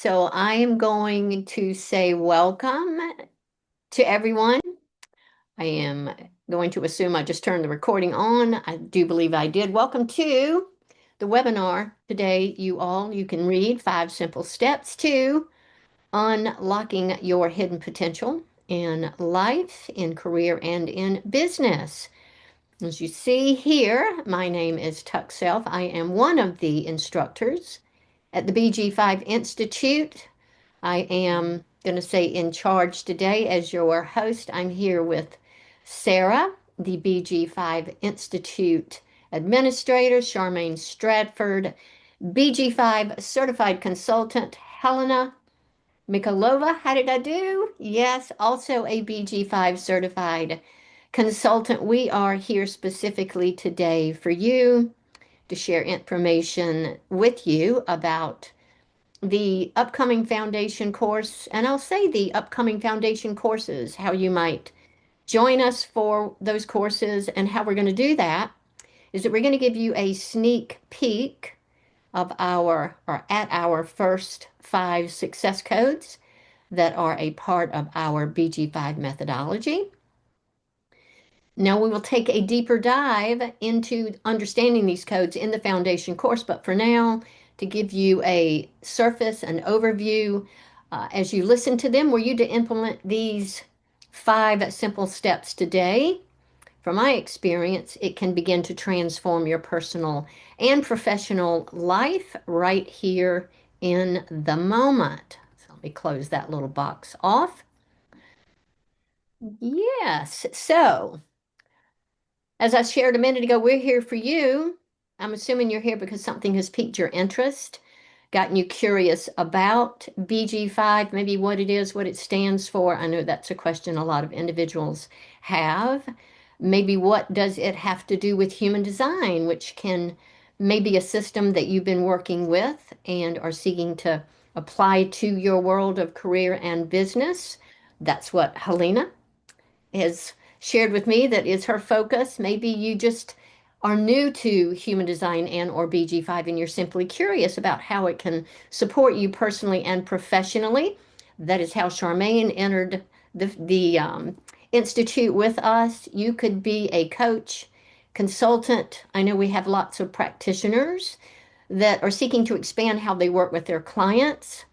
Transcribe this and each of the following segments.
So I am going to say welcome to everyone. I am going to assume I just turned the recording on. I do believe I did. Welcome to the webinar today, you can read 5 simple steps to unlocking your hidden potential in life, in career, and in business. As you see here, my name is Tuck Self. I am one of the instructors at the BG5 Institute. I am going to say in charge today as your host. I'm here with Sarah, the BG5 Institute Administrator, Charmaine Stratford, BG5 Certified Consultant, Helena Mikalova. How did I do? Yes, also a BG5 Certified Consultant. We are here specifically today for you to share information with you about the upcoming foundation course, and I'll say the upcoming foundation courses, how you might join us for those courses, and how we're going to do that is that we're going to give you a sneak peek of our first 5 success codes that are a part of our BG5 methodology. Now we will take a deeper dive into understanding these codes in the foundation course, but for now, to give you a surface, an overview, as you listen to them, were you to implement these 5 simple steps today, from my experience, it can begin to transform your personal and professional life right here in the moment. So let me close that little box off. Yes, so as I shared a minute ago, we're here for you. I'm assuming you're here because something has piqued your interest, gotten you curious about BG5, maybe what it is, what it stands for. I know that's a question a lot of individuals have. Maybe what does it have to do with human design, which can maybe a system that you've been working with and are seeking to apply to your world of career and business. That's what Helena has shared with me that is her focus. Maybe you just are new to human design and or BG5 and you're simply curious about how it can support you personally and professionally. That is how Charmaine entered the institute with us. You could be a coach, consultant. I know we have lots of practitioners that are seeking to expand how they work with their clients.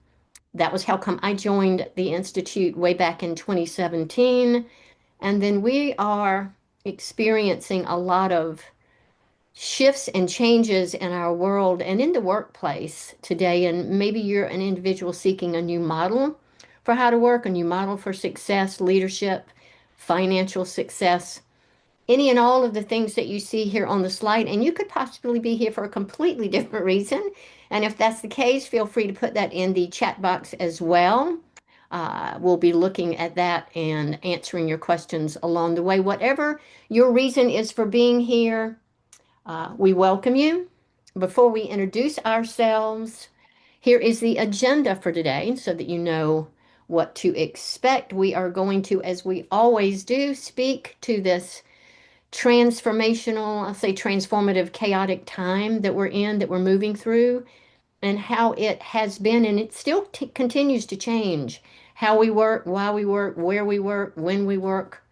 That was how come I joined the institute way back in 2017. And then we are experiencing a lot of shifts and changes in our world and in the workplace today. And maybe you're an individual seeking a new model for how to work, a new model for success, leadership, financial success, any and all of the things that you see here on the slide. And you could possibly be here for a completely different reason. And if that's the case, feel free to put that in the chat box as well. We'll be looking at that and answering your questions along the way. Whatever your reason is for being here, we welcome you. Before we introduce ourselves, here is the agenda for today so that you know what to expect. We are going to, as we always do, speak to this transformational, I'll say transformative, chaotic time that we're in, that we're moving through, and how it has been, and it still continues to change. How we work, why we work, where we work, when we work,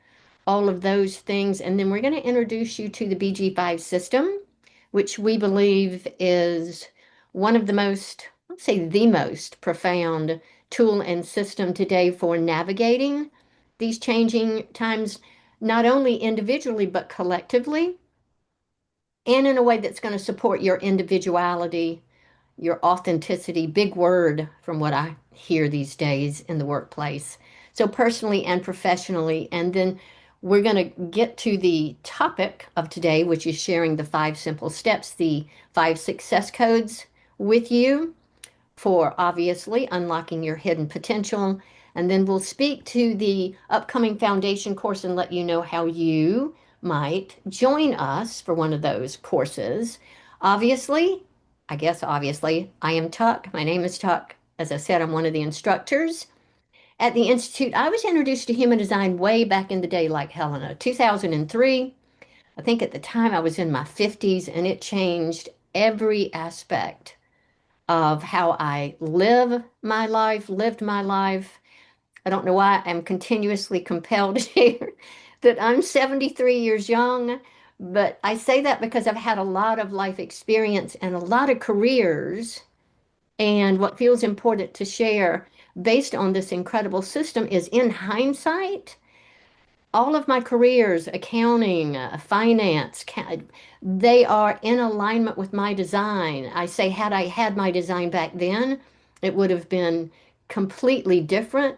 all of those things. And then we're going to introduce you to the BG5 system, which we believe is one of the most, let's say the most profound tool and system today for navigating these changing times, not only individually, but collectively, and in a way that's going to support your individuality, your authenticity, big word from what I hear these days in the workplace. So personally and professionally. And then we're going to get to the topic of today, which is sharing the 5 simple steps, the 5 success codes with you for obviously unlocking your hidden potential. And then we'll speak to the upcoming foundation course and let you know how you might join us for one of those courses. Obviously, obviously, I am Tuck. My name is Tuck. As I said, I'm one of the instructors at the Institute. I was introduced to human design way back in the day, like Helena, 2003. I think at the time I was in my 50s, and it changed every aspect of how I lived my life. I don't know why I'm continuously compelled to share that I'm 73 years young, but I say that because I've had a lot of life experience and a lot of careers. And what feels important to share based on this incredible system is in hindsight, all of my careers, accounting, finance, they are in alignment with my design. I say, had I had my design back then, it would have been completely different.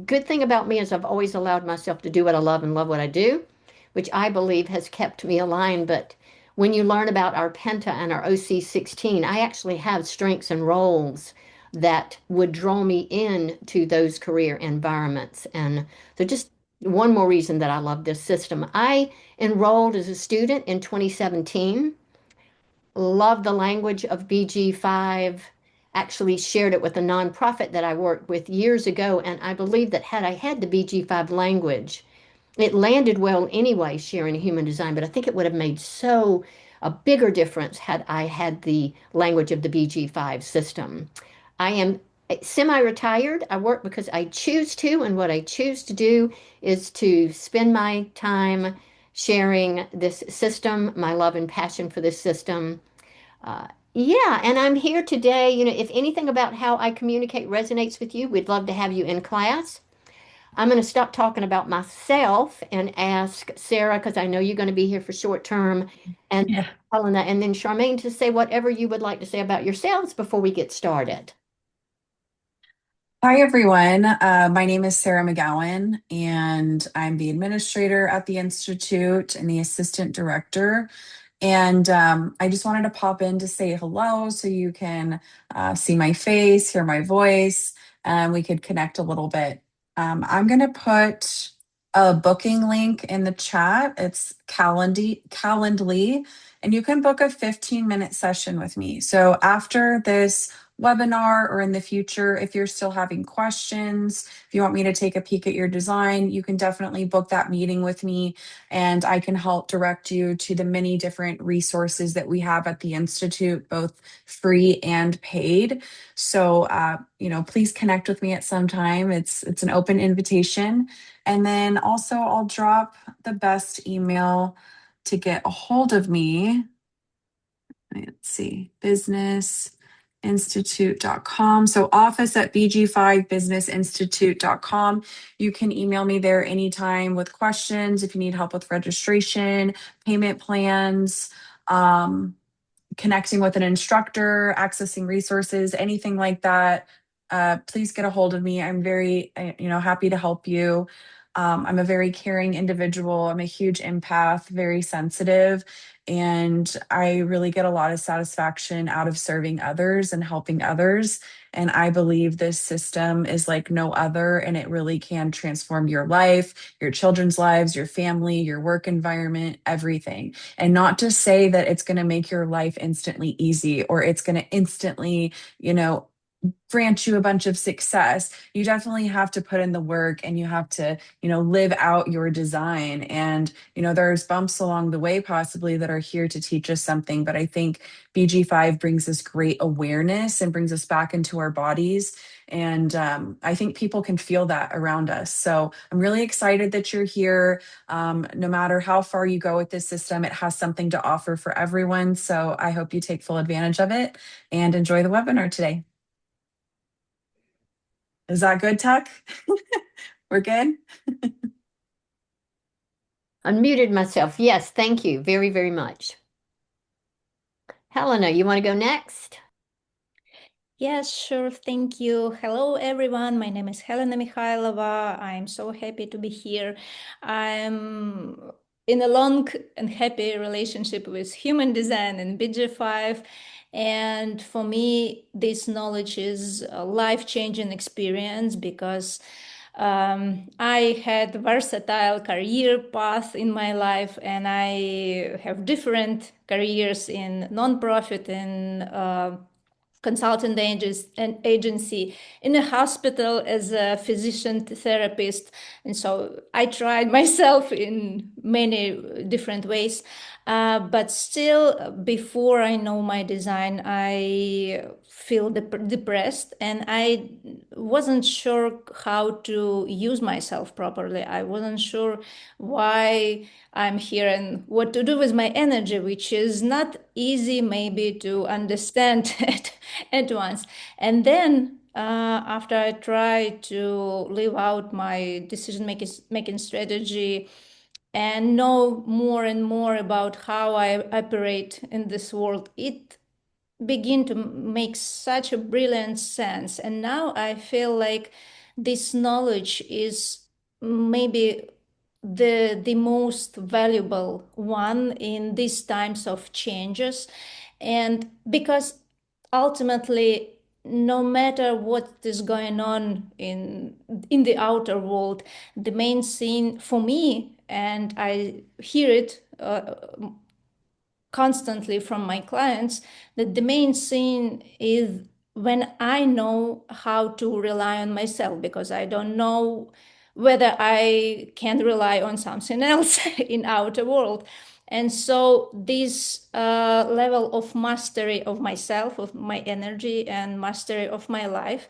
Good thing about me is I've always allowed myself to do what I love and love what I do, which I believe has kept me aligned. But when you learn about our Penta and our OC16, I actually have strengths and roles that would draw me into those career environments. And so just one more reason that I love this system. I enrolled as a student in 2017, loved the language of BG5, actually shared it with a nonprofit that I worked with years ago, and I believe that had I had the BG5 language, it landed well anyway, sharing human design, but I think it would have made so a bigger difference had I had the language of the BG5 system. I am semi-retired. I work because I choose to, and what I choose to do is to spend my time sharing this system, my love and passion for this system. Yeah, and I'm here today. If anything about how I communicate resonates with you, we'd love to have you in class. I'm going to stop talking about myself and ask Sarah, because I know you're going to be here for short term, and Yeah. Helena, and then Charmaine to say whatever you would like to say about yourselves before we get started. Hi, everyone. My name is Sarah McGowan, and I'm the administrator at the Institute and the assistant director. And I just wanted to pop in to say hello so you can see my face, hear my voice, and we could connect a little bit. I'm going to put a booking link in the chat. It's Calendly, and you can book a 15-minute session with me. So after this webinar or in the future, if you're still having questions, if you want me to take a peek at your design, you can definitely book that meeting with me and I can help direct you to the many different resources that we have at the Institute, both free and paid. So, please connect with me at some time. It's an open invitation. And then also, I'll drop the best email to get a hold of me. Let's see, businessinstitute.com. So office at bg5businessinstitute.com. You can email me there anytime with questions if you need help with registration, payment plans, connecting with an instructor, accessing resources, anything like that. Please get a hold of me. I'm very, happy to help you. I'm a very caring individual. I'm a huge empath, very sensitive, and I really get a lot of satisfaction out of serving others and helping others. And I believe this system is like no other, and it really can transform your life, your children's lives, your family, your work environment, everything. And not to say that it's going to make your life instantly easy or it's going to instantly, grant you a bunch of success. You definitely have to put in the work and you have to, live out your design. And, there's bumps along the way possibly that are here to teach us something. But I think BG5 brings this great awareness and brings us back into our bodies. And I think people can feel that around us. So I'm really excited that you're here. No matter how far you go with this system, it has something to offer for everyone. So I hope you take full advantage of it and enjoy the webinar today. Is that good, Tuck? We're good? Unmuted myself. Yes, thank you very, very much. Helena, you want to go next? Yes, sure. Thank you. Hello, everyone. My name is Helena Mikhailova. I'm so happy to be here. I'm in a long and happy relationship with human design and BG5. And for me, this knowledge is a life-changing experience because I had versatile career path in my life, and I have different careers in nonprofit and consultant agency, in a hospital as a physician therapist. And so I tried myself in many different ways. But still, before I know my design, I feel depressed, and I wasn't sure how to use myself properly. I wasn't sure why I'm here and what to do with my energy, which is not easy maybe to understand at once. And then after I tried to live out my decision making strategy and know more and more about how I operate in this world, it begin to make such a brilliant sense. And now I feel like this knowledge is maybe the most valuable one in these times of changes. And because ultimately, no matter what is going on in the outer world, the main thing for me, and I hear it constantly from my clients, that the main thing is when I know how to rely on myself, because I don't know whether I can rely on something else in outer world. And so this level of mastery of myself, of my energy, and mastery of my life,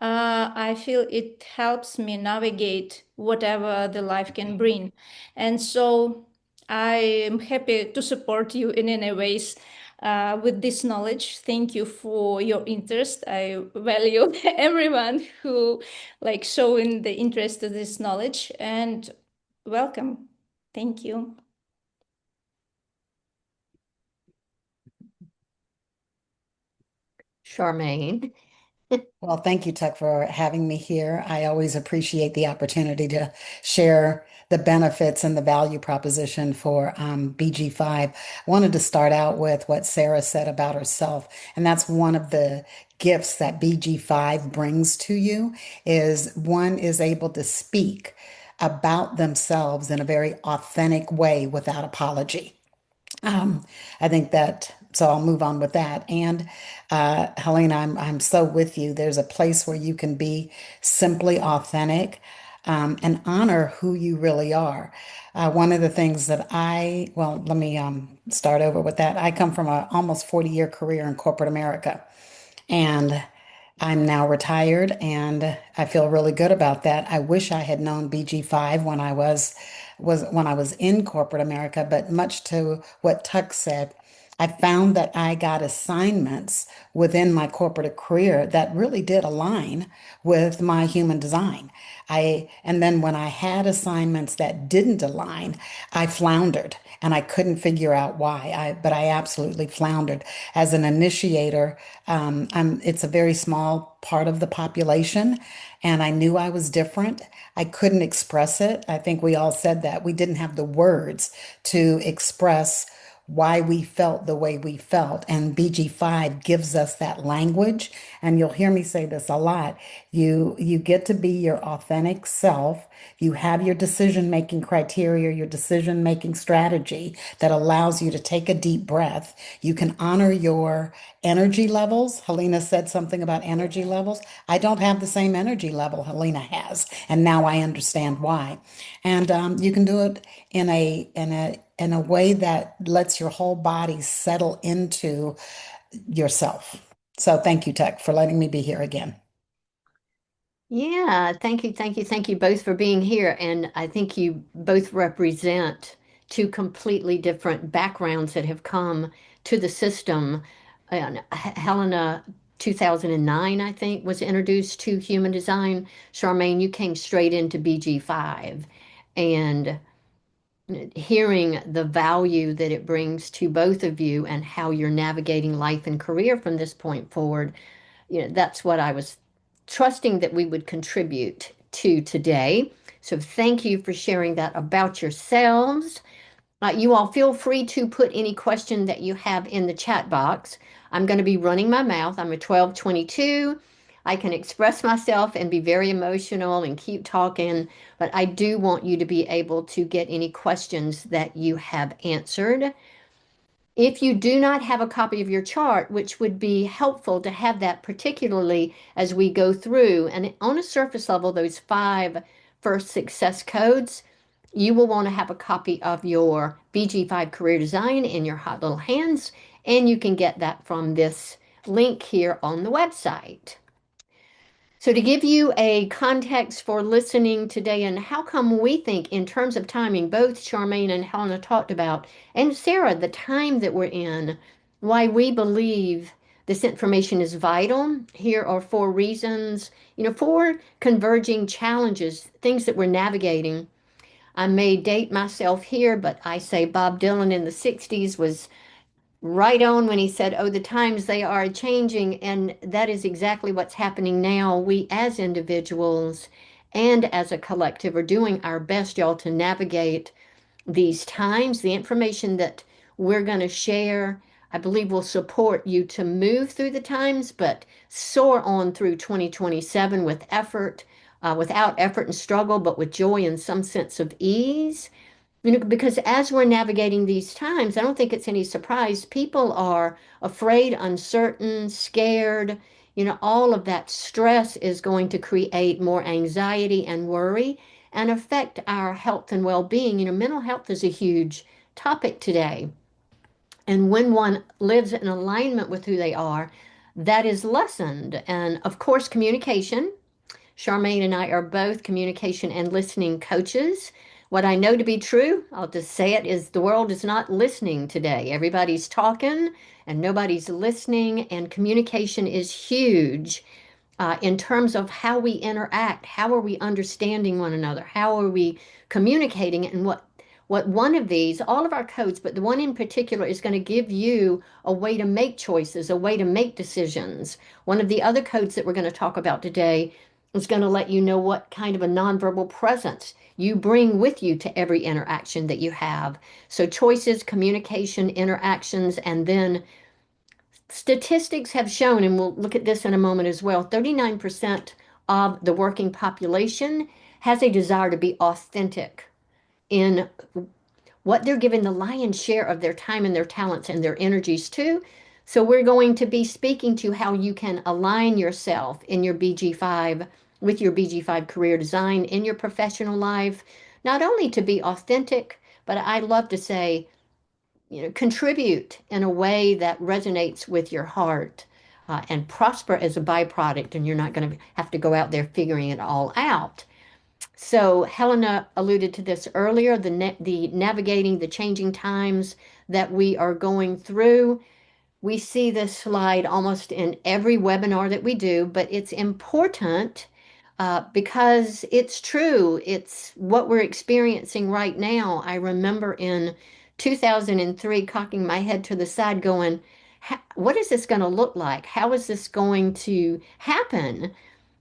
I feel it helps me navigate whatever the life can bring. And so I am happy to support you in any ways with this knowledge. Thank you for your interest. I value everyone who like showing the interest in this knowledge, and welcome. Thank you. Charmaine. Well, thank you, Tuck, for having me here. I always appreciate the opportunity to share the benefits and the value proposition for BG5. I wanted to start out with what Sarah said about herself, and that's one of the gifts that BG5 brings to you is one is able to speak about themselves in a very authentic way without apology. Um, I think that, so I'll move on with that. And Helena, I'm so with you. There's a place where you can be simply authentic and honor who you really are. One of the things that well, let me start over with that. I come from a almost 40-year career in corporate America. And I'm now retired and I feel really good about that. I wish I had known BG5 when I was in corporate America, but much to what Tuck said, I found that I got assignments within my corporate career that really did align with my human design. And then when I had assignments that didn't align, I floundered and I couldn't figure out why. But I absolutely floundered. As an initiator, it's a very small part of the population, and I knew I was different. I couldn't express it. I think we all said that. We didn't have the words to express why we felt the way we felt. And BG5 gives us that language. And you'll hear me say this a lot. You get to be your authentic self. You have your decision-making criteria, your decision-making strategy that allows you to take a deep breath. You can honor your energy levels. Helena said something about energy levels. I don't have the same energy level Helena has, and now I understand why. And you can do it in a way that lets your whole body settle into yourself. So thank you, Tech, for letting me be here again. Yeah, thank you both for being here. And I think you both represent two completely different backgrounds that have come to the system. And Helena, 2009, I think, was introduced to human design. Charmaine, you came straight into BG5. And hearing the value that it brings to both of you and how you're navigating life and career from this point forward, that's what I was trusting that we would contribute to today. So thank you for sharing that about yourselves. You all feel free to put any question that you have in the chat box. I'm going to be running my mouth. I'm a 1222. I can express myself and be very emotional and keep talking, but I do want you to be able to get any questions that you have answered. If you do not have a copy of your chart, which would be helpful to have that particularly as we go through, and on a surface level, those 5 first success codes, you will want to have a copy of your BG5 career design in your hot little hands, and you can get that from this link here on the website. So to give you a context for listening today and how come we think in terms of timing, both Charmaine and Helena talked about, and Sarah, the time that we're in, why we believe this information is vital. Here are 4 reasons, 4 converging challenges, things that we're navigating. I may date myself here, but I say Bob Dylan in the 60s was right on when he said, "Oh, the times they are changing." And that is exactly what's happening now. We, as individuals and as a collective, are doing our best, y'all, to navigate these times. The information that we're going to share, I believe, will support you to move through the times, but soar on through 2027 with effort, without effort and struggle, but with joy and some sense of ease. Because as we're navigating these times, I don't think it's any surprise people are afraid, uncertain, scared. All of that stress is going to create more anxiety and worry and affect our health and well-being. Mental health is a huge topic today. And when one lives in alignment with who they are, that is lessened. And of course, communication. Charmaine and I are both communication and listening coaches. What I know to be true, I'll just say it, is the world is not listening today. Everybody's talking and nobody's listening, and communication is huge in terms of how we interact. How are we understanding one another? How are we communicating? And what one of these, all of our codes, but the one in particular is going to give you a way to make choices, a way to make decisions. One of the other codes that we're going to talk about today is going to let you know what kind of a nonverbal presence you bring with you to every interaction that you have. So choices, communication, interactions, and then statistics have shown, and we'll look at this in a moment as well, 39% of the working population has a desire to be authentic in what they're giving the lion's share of their time and their talents and their energies to. So we're going to be speaking to how you can align yourself in your BG5 with your BG5 career design in your professional life, not only to be authentic, but I love to say, contribute in a way that resonates with your heart and prosper as a byproduct, and you're not going to have to go out there figuring it all out. So Helena alluded to this earlier, the navigating the changing times that we are going through. We see this slide almost in every webinar that we do, but it's important because it's true. It's what we're experiencing right now. I remember in 2003 cocking my head to the side going, what is this going to look like? How is this going to happen?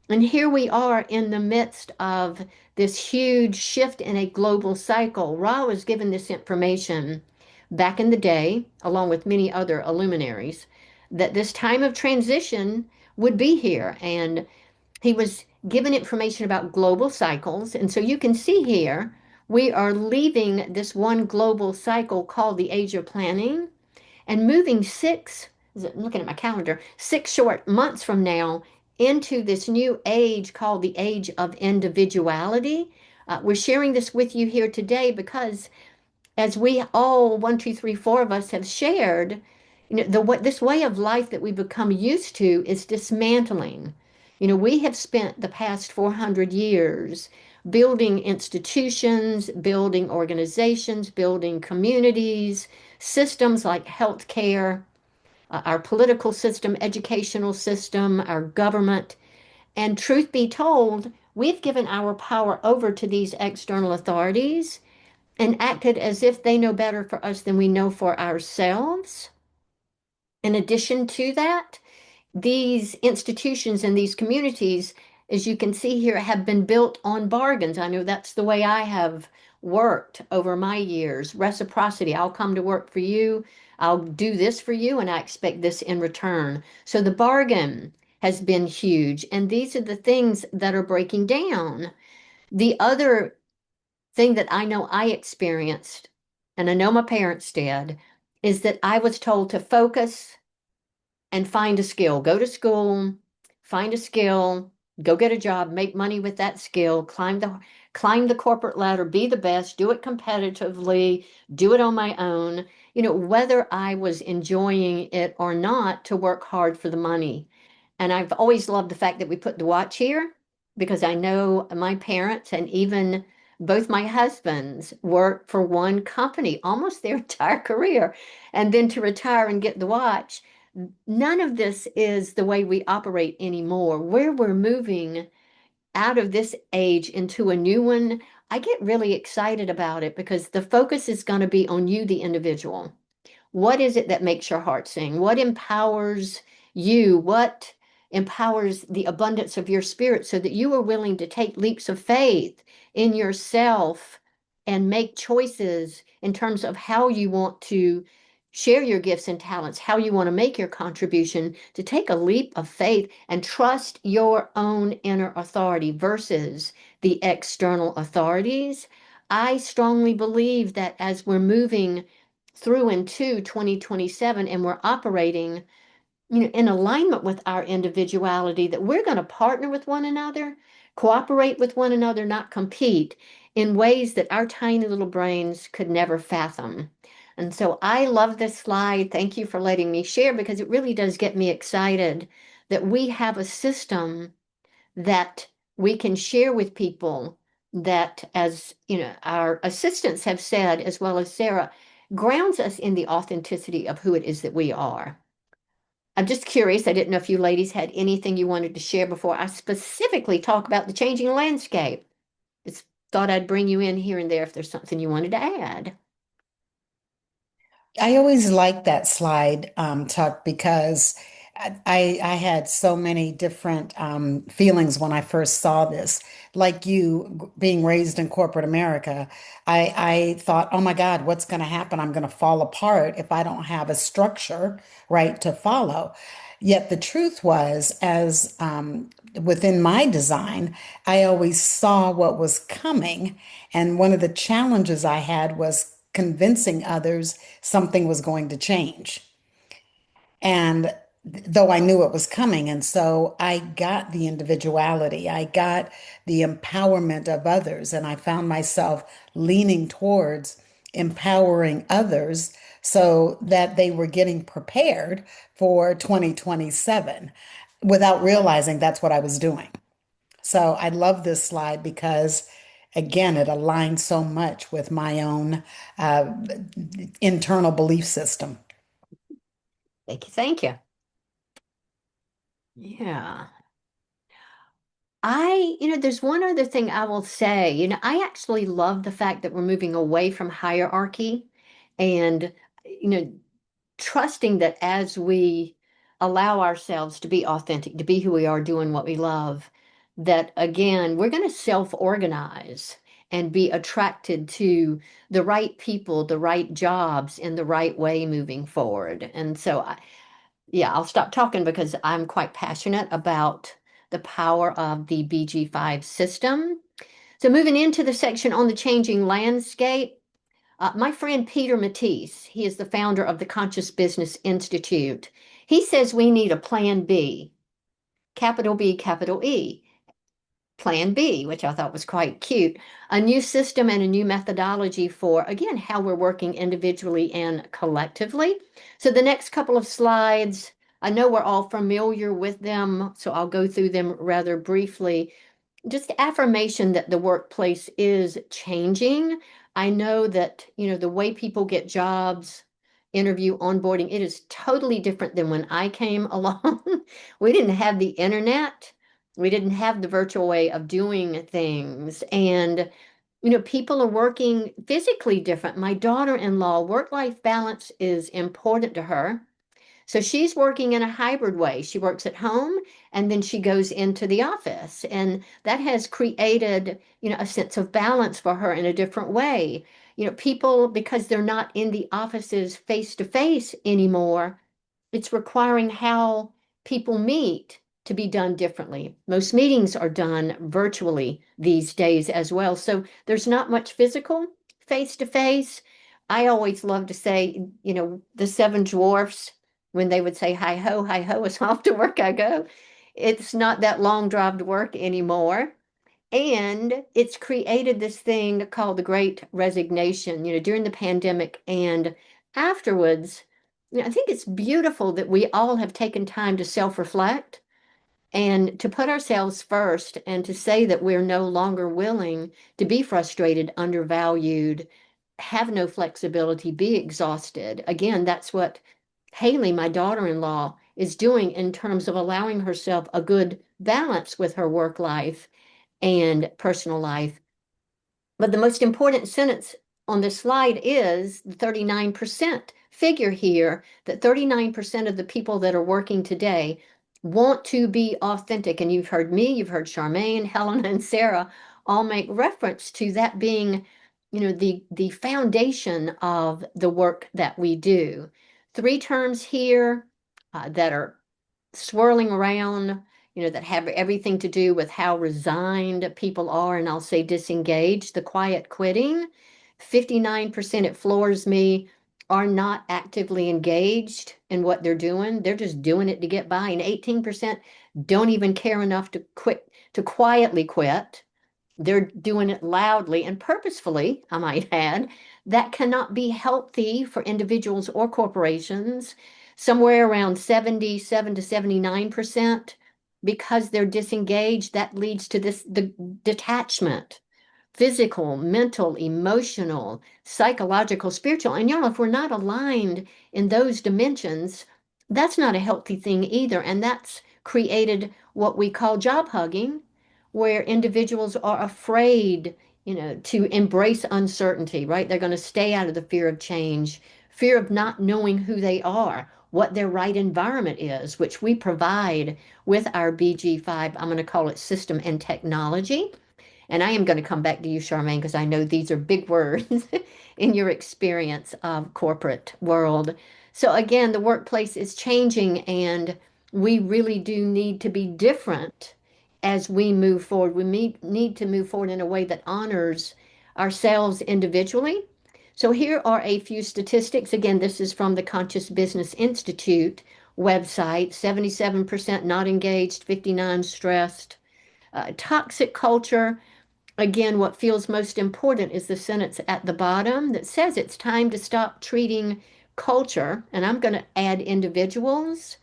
And here we are in the midst of this huge shift in a global cycle. Ra was given this information back in the day, along with many other luminaries, that this time of transition would be here. And he was given information about global cycles. And so you can see here, we are leaving this one global cycle called the age of planning and moving looking at my calendar, 6 short months from now into this new age called the age of individuality. We're sharing this with you here today because as we all, 1, 2, 3, 4 of us have shared, this way of life that we've become used to is dismantling. We have spent the past 400 years building institutions, building organizations, building communities, systems like healthcare, our political system, educational system, our government. And truth be told, we've given our power over to these external authorities and acted as if they know better for us than we know for ourselves. In addition to that, these institutions and these communities, as you can see here, have been built on bargains. I know that's the way I have worked over my years. Reciprocity. I'll come to work for you. I'll do this for you, and I expect this in return. So the bargain has been huge. And these are the things that are breaking down. The other thing that I know I experienced, and I know my parents did, is that I was told to focus and find a skill. Go to school, find a skill, go get a job, make money with that skill, climb the corporate ladder, be the best, do it competitively, do it on my own, whether I was enjoying it or not, to work hard for the money. And I've always loved the fact that we put the watch here because I know my parents and even both my husbands worked for one company almost their entire career. And then to retire and get the watch, none of this is the way we operate anymore. Where we're moving out of this age into a new one, I get really excited about it because the focus is going to be on you, the individual. What is it that makes your heart sing? What empowers you? What empowers the abundance of your spirit so that you are willing to take leaps of faith in yourself and make choices in terms of how you want to share your gifts and talents, how you want to make your contribution, to take a leap of faith and trust your own inner authority versus the external authorities. I strongly believe that as we're moving through into 2027 and we're operating in alignment with our individuality, that we're going to partner with one another, cooperate with one another, not compete in ways that our tiny little brains could never fathom. And so I love this slide. Thank you for letting me share because it really does get me excited that we have a system that we can share with people that, as our assistants have said, as well as Sarah, grounds us in the authenticity of who it is that we are. I'm just curious. I didn't know if you ladies had anything you wanted to share before I specifically talk about the changing landscape. Just thought I'd bring you in here and there if there's something you wanted to add. I always like that slide, Tuck, because I had so many different feelings when I first saw this. Like you, being raised in corporate America, I thought, oh my God, what's going to happen? I'm going to fall apart if I don't have a structure, right, to follow. Yet the truth was, as within my design, I always saw what was coming. And one of the challenges I had was convincing others something was going to change. And though I knew it was coming, and so I got the individuality, I got the empowerment of others, and I found myself leaning towards empowering others so that they were getting prepared for 2027 without realizing that's what I was doing. So I love this slide because, again, it aligns so much with my own uh, internal belief system. Thank you. Thank you. Yeah. There's one other thing I will say. I actually love the fact that we're moving away from hierarchy and, trusting that as we allow ourselves to be authentic, to be who we are, doing what we love, that again, we're going to self-organize and be attracted to the right people, the right jobs in the right way moving forward. And so yeah, I'll stop talking because I'm quite passionate about the power of the BG5 system. So moving into the section on the changing landscape, my friend Peter Matisse, he is the founder of the Conscious Business Institute. He says we need a plan B, capital B, capital E. Plan B, which I thought was quite cute, a new system and a new methodology for, again, how we're working individually and collectively. So the next couple of slides, I know we're all familiar with them, so I'll go through them rather briefly. Just affirmation that the workplace is changing. I know that, the way people get jobs, interview, onboarding, it is totally different than when I came along. We didn't have the internet. We didn't have the virtual way of doing things. And, people are working physically different. My daughter-in-law, work-life balance is important to her. So she's working in a hybrid way. She works at home and then she goes into the office. And that has created, a sense of balance for her in a different way. People, because they're not in the offices face to face anymore, it's requiring how people meet to be done differently. Most meetings are done virtually these days as well. So there's not much physical face to face. I always love to say, the seven dwarfs, when they would say, hi ho, it's off to work I go. It's not that long drive to work anymore. And it's created this thing called the Great Resignation, during the pandemic and afterwards. I think it's beautiful that we all have taken time to self-reflect and to put ourselves first and to say that we're no longer willing to be frustrated, undervalued, have no flexibility, be exhausted. Again, that's what Haley, my daughter-in-law, is doing in terms of allowing herself a good balance with her work life and personal life. But the most important sentence on this slide is the 39% figure here, that 39% of the people that are working today want to be authentic. And you've heard me, you've heard Charmaine, Helena, and Sarah all make reference to that being, the foundation of the work that we do. Three terms here that are swirling around, that have everything to do with how resigned people are, and I'll say disengaged, the quiet quitting. 59%, it floors me, are not actively engaged in what they're doing. They're just doing it to get by. And 18% don't even care enough to quit, to quietly quit. They're doing it loudly and purposefully, I might add. That cannot be healthy for individuals or corporations. Somewhere around 77 to 79%, because they're disengaged, that leads to the detachment, physical, mental, emotional, psychological, spiritual. And if we're not aligned in those dimensions, that's not a healthy thing either. And that's created what we call job hugging, where individuals are afraid, to embrace uncertainty, right? They're going to stay out of the fear of change, fear of not knowing who they are, what their right environment is, which we provide with our BG5. I'm going to call it system and technology. And I am going to come back to you, Charmaine, because I know these are big words in your experience of corporate world. So again, the workplace is changing, and we really do need to be different as we move forward. We need to move forward in a way that honors ourselves individually. So here are a few statistics. Again, this is from the Conscious Business Institute website. 77% not engaged, 59 stressed. Toxic culture. Again, what feels most important is the sentence at the bottom that says it's time to stop treating culture, and I'm going to add individuals,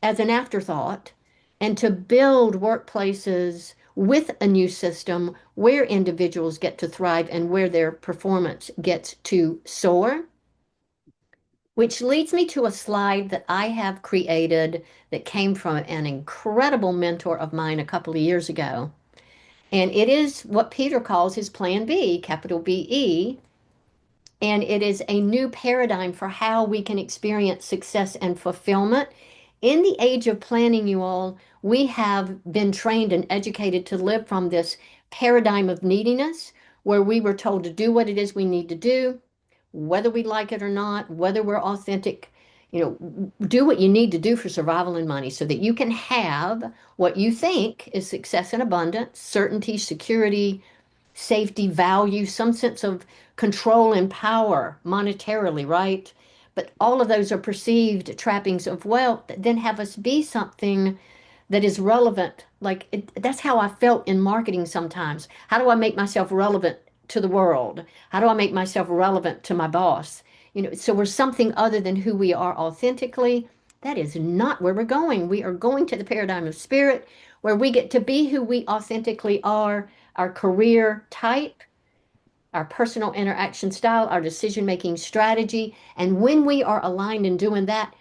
as an afterthought, and to build workplaces with a new system where individuals get to thrive and where their performance gets to soar. Which leads me to a slide that I have created that came from an incredible mentor of mine a couple of years ago. And it is what Peter calls his Plan B, capital BE. And it is a new paradigm for how we can experience success and fulfillment. In the age of planning, you all, we have been trained and educated to live from this paradigm of neediness, where we were told to do what it is we need to do, whether we like it or not, whether we're authentic. Do what you need to do for survival and money so that you can have what you think is success and abundance, certainty, security, safety, value, some sense of control and power monetarily, right? But all of those are perceived trappings of wealth that then have us be something that is relevant. That's how I felt in marketing sometimes. How do I make myself relevant to the world? How do I make myself relevant to my boss? So we're something other than who we are authentically. That is not where we're going. We are going to the paradigm of spirit, where we get to be who we authentically are, our career type, our personal interaction style, our decision-making strategy. And when we are aligned in doing that,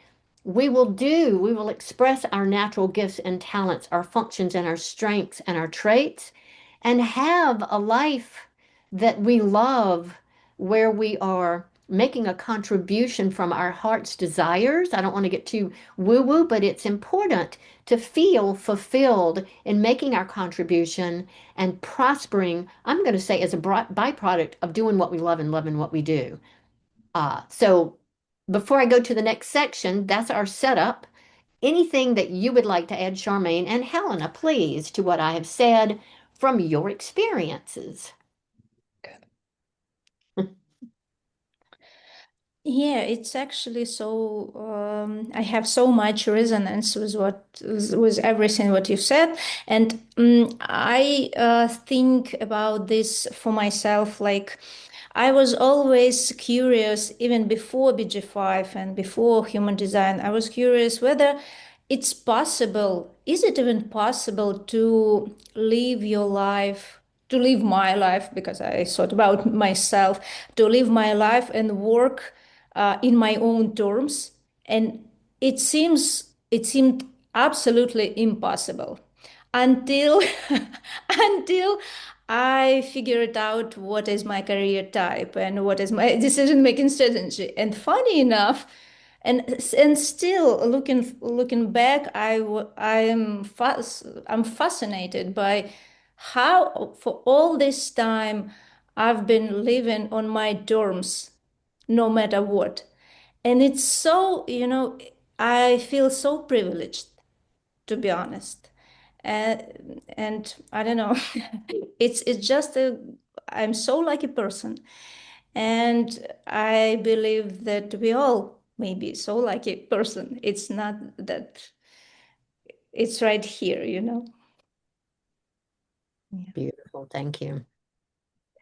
we will express our natural gifts and talents, our functions and our strengths and our traits, and have a life that we love, where we are making a contribution from our heart's desires. I don't want to get too woo-woo, but it's important to feel fulfilled in making our contribution and prospering, I'm going to say, as a byproduct of doing what we love and loving what we do. So before I go to the next section, that's our setup. Anything that you would like to add, Charmaine and Helena, please, to what I have said from your experiences? Yeah, it's actually so I have so much resonance with with everything what you said, and I think about this for myself. Like, I was always curious, even before BG5 and before human design. I was curious whether it's possible. Is it even possible to live your life? To live my life, because I thought about myself, to live my life and work in my own terms, and it seemed absolutely impossible until until I figured out what is my career type and what is my decision making strategy. And funny enough, and still looking back, I'm fascinated by how for all this time I've been living on my terms no matter what. And it's so, I feel so privileged, to be honest. And I don't know, it's just I'm so lucky person. And I believe that we all may be so lucky person. It's not that it's right here. Yeah. Beautiful. Thank you.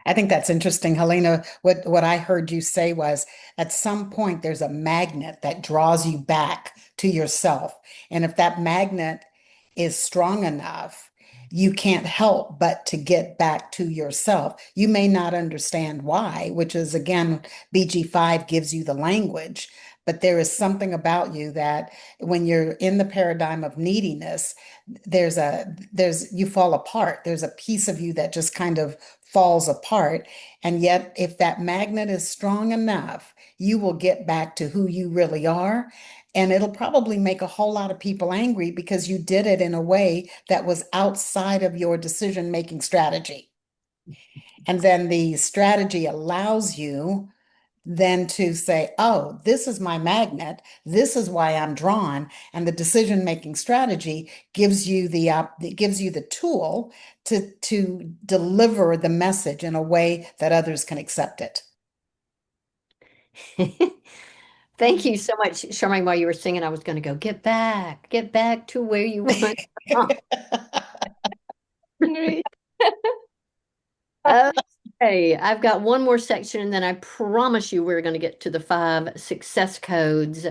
I think that's interesting, Helena. What I heard you say was at some point there's a magnet that draws you back to yourself. And if that magnet is strong enough, you can't help but to get back to yourself. You may not understand why, which is again, BG5 gives you the language, but there is something about you that when you're in the paradigm of neediness, there's you fall apart. There's a piece of you that just kind of falls apart. And yet, if that magnet is strong enough, you will get back to who you really are. And it'll probably make a whole lot of people angry because you did it in a way that was outside of your decision-making strategy. And then the strategy allows you then to say, oh, this is my magnet. This is why I'm drawn. And the decision-making strategy gives you the tool to deliver the message in a way that others can accept it. Thank you so much, Charmaine. While you were singing, I was going to go, get back to where you want. Great. Okay, I've got one more section, and then I promise you we're going to get to the 5 success codes.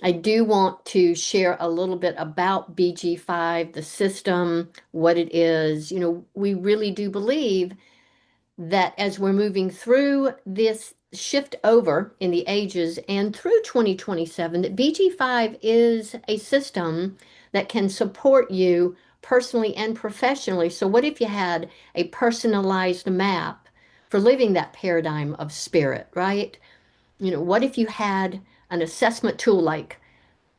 I do want to share a little bit about BG5, the system, what it is. We really do believe that as we're moving through this shift over in the ages and through 2027, that BG5 is a system that can support you personally and professionally. So, what if you had a personalized map for living that paradigm of spirit, right? What if you had an assessment tool like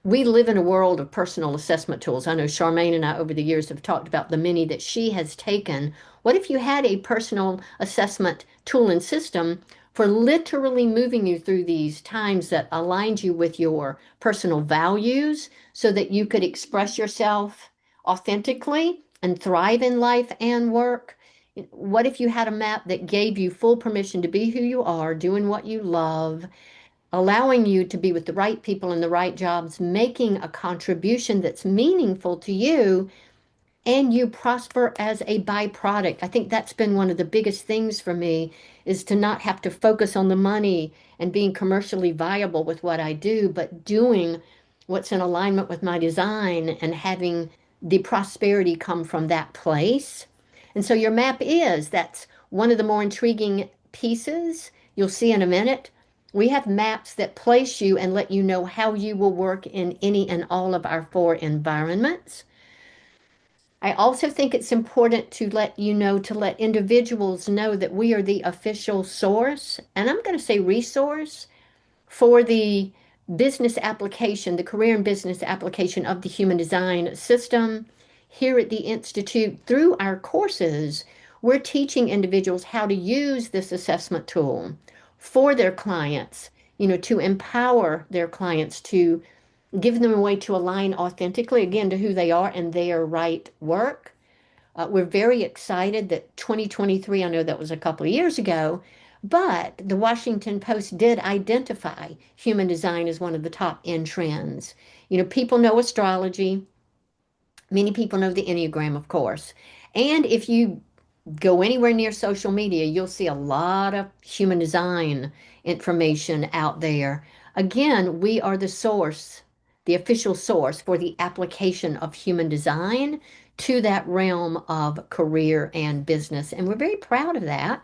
we live in a world of personal assessment tools. I know Charmaine and I over the years have talked about the many that she has taken. What if you had a personal assessment tool and system for literally moving you through these times that aligned you with your personal values so that you could express yourself authentically and thrive in life and work? What if you had a map that gave you full permission to be who you are, doing what you love, allowing you to be with the right people in the right jobs, making a contribution that's meaningful to you, and you prosper as a byproduct? I think that's been one of the biggest things for me is to not have to focus on the money and being commercially viable with what I do, but doing what's in alignment with my design and having the prosperity come from that place. And so your map that's one of the more intriguing pieces you'll see in a minute. We have maps that place you and let you know how you will work in any and all of our 4 environments. I also think it's important to let individuals know that we are the official source, and I'm going to say resource for the business application, the career and business application of the human design system. Here at the Institute, through our courses, we're teaching individuals how to use this assessment tool for their clients, to empower their clients, to give them a way to align authentically, again, to who they are and their right work. We're very excited that 2023, I know that was a couple of years ago, But the Washington Post did identify human design as one of the top end trends. People know astrology. Many people know the Enneagram, of course. And if you go anywhere near social media, you'll see a lot of human design information out there. Again, we are the source, the official source for the application of human design to that realm of career and business. And we're very proud of that.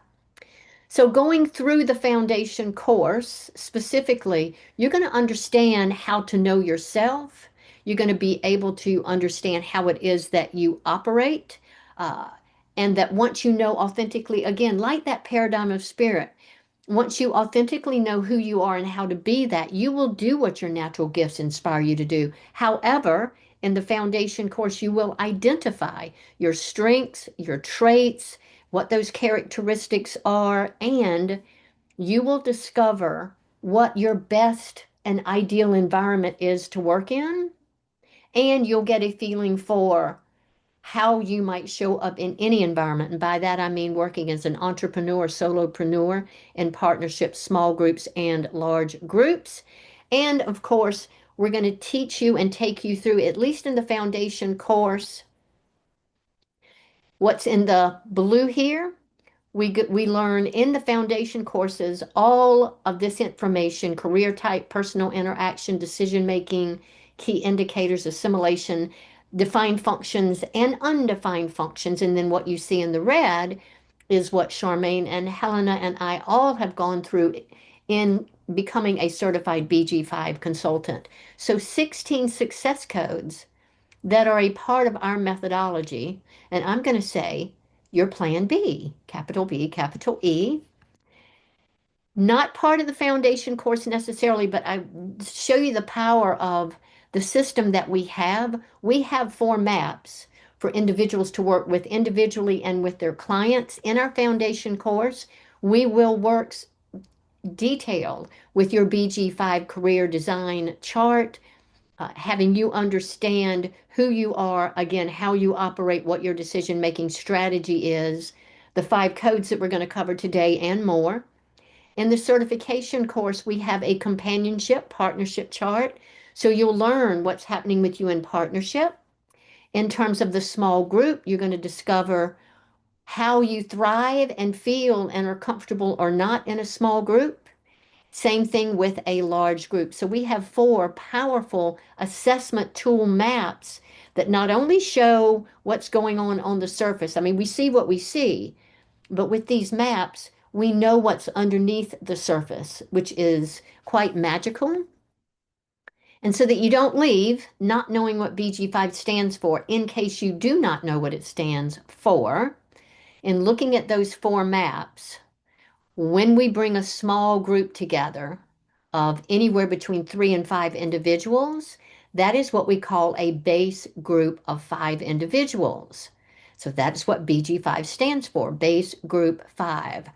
So, going through the foundation course specifically, you're going to understand how to know yourself. You're going to be able to understand how it is that you operate. Uh, and that once you know authentically, again, like that paradigm of spirit, once you authentically know who you are and how to be that, you will do what your natural gifts inspire you to do. However, in the foundation course, you will identify your strengths, your traits, what those characteristics are, and you will discover what your best and ideal environment is to work in. And you'll get a feeling for how you might show up in any environment. And by that, I mean working as an entrepreneur, solopreneur, in partnerships, small groups, and large groups. And of course, we're going to teach you and take you through, at least in the foundation course, what's in the blue here. We learn in the foundation courses all of this information: career type, personal interaction, decision making, key indicators, assimilation, defined functions, and undefined functions. And then what you see in the red is what Charmaine and Helena and I all have gone through in becoming a certified BG5 consultant. So 16 success codes that are a part of our methodology. And I'm going to say your plan B, capital B, capital E. Not part of the foundation course necessarily, but I show you the power of the system that we have. We have 4 maps for individuals to work with individually and with their clients. In our foundation course, we will work detailed with your BG5 career design chart, having you understand who you are, again, how you operate, what your decision making strategy is, the 5 codes that we're going to cover today, and more. In the certification course, we have a companionship partnership chart. So you'll learn what's happening with you in partnership. In terms of the small group, you're going to discover how you thrive and feel and are comfortable or not in a small group. Same thing with a large group. So we have 4 powerful assessment tool maps that not only show what's going on the surface. I mean, we see what we see, but with these maps, we know what's underneath the surface, which is quite magical. And so that you don't leave not knowing what BG5 stands for, in case you do not know what it stands for, in looking at those 4 maps, when we bring a small group together of anywhere between 3 and 5 individuals, that is what we call a base group of 5 individuals. So that's what BG5 stands for, base group 5.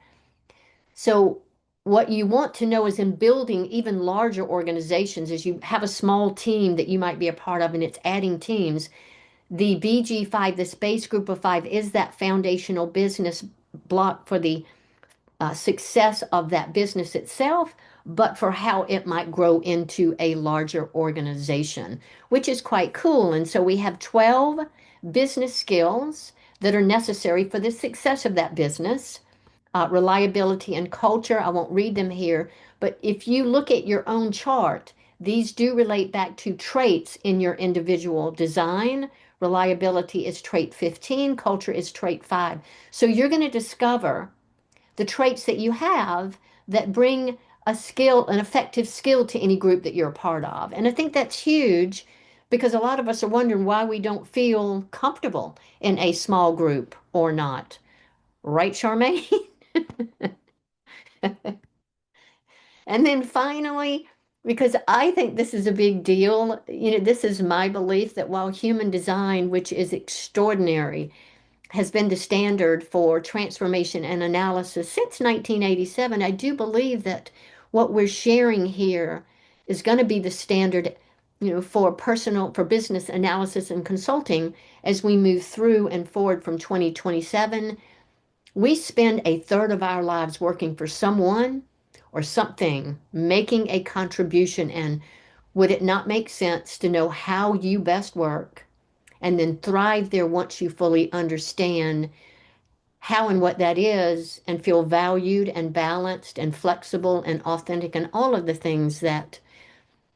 So what you want to know is, in building even larger organizations, as you have a small team that you might be a part of and it's adding teams, the BG5, this base group of 5, is that foundational business block for the success of that business itself, but for how it might grow into a larger organization, which is quite cool. And so we have 12 business skills that are necessary for the success of that business. Reliability and culture. I won't read them here, but if you look at your own chart, these do relate back to traits in your individual design. Reliability is trait 15, culture is trait 5. So you're going to discover the traits that you have that bring a skill, an effective skill to any group that you're a part of. And I think that's huge because a lot of us are wondering why we don't feel comfortable in a small group or not. Right, Charmaine? And then finally, because I think this is a big deal, this is my belief that while human design, which is extraordinary, has been the standard for transformation and analysis since 1987, I do believe that what we're sharing here is going to be the standard, for business analysis and consulting as we move through and forward from 2027. We spend a third of our lives working for someone or something, making a contribution. And would it not make sense to know how you best work and then thrive there once you fully understand how and what that is and feel valued and balanced and flexible and authentic and all of the things that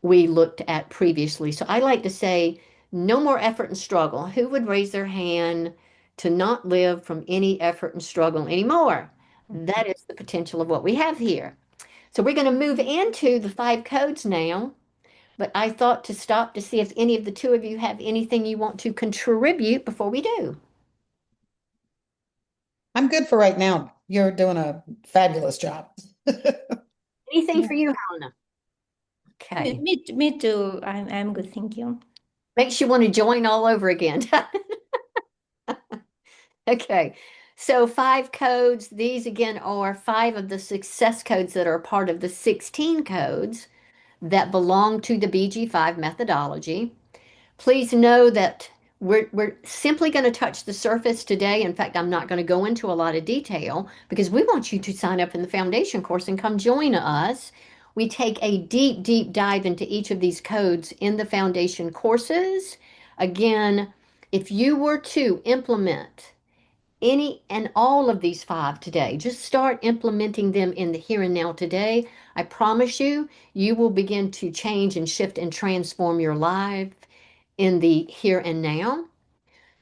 we looked at previously? So I like to say, no more effort and struggle. Who would raise their hand to not live from any effort and struggle anymore? That is the potential of what we have here. So we're going to move into the 5 codes now, but I thought to stop to see if any of the two of you have anything you want to contribute before we do. I'm good for right now. You're doing a fabulous job. Anything for you, Helena? Okay. Me too. I'm good, thank you. Makes you want to join all over again. Okay. So 5 codes, these again are 5 of the success codes that are part of the 16 codes that belong to the BG5 methodology. Please know that we're simply going to touch the surface today. In fact, I'm not going to go into a lot of detail because we want you to sign up in the foundation course and come join us. We take a deep, deep dive into each of these codes in the foundation courses. Again, if you were to implement any and all of these 5 today, just start implementing them in the here and now today. I promise you, you will begin to change and shift and transform your life in the here and now.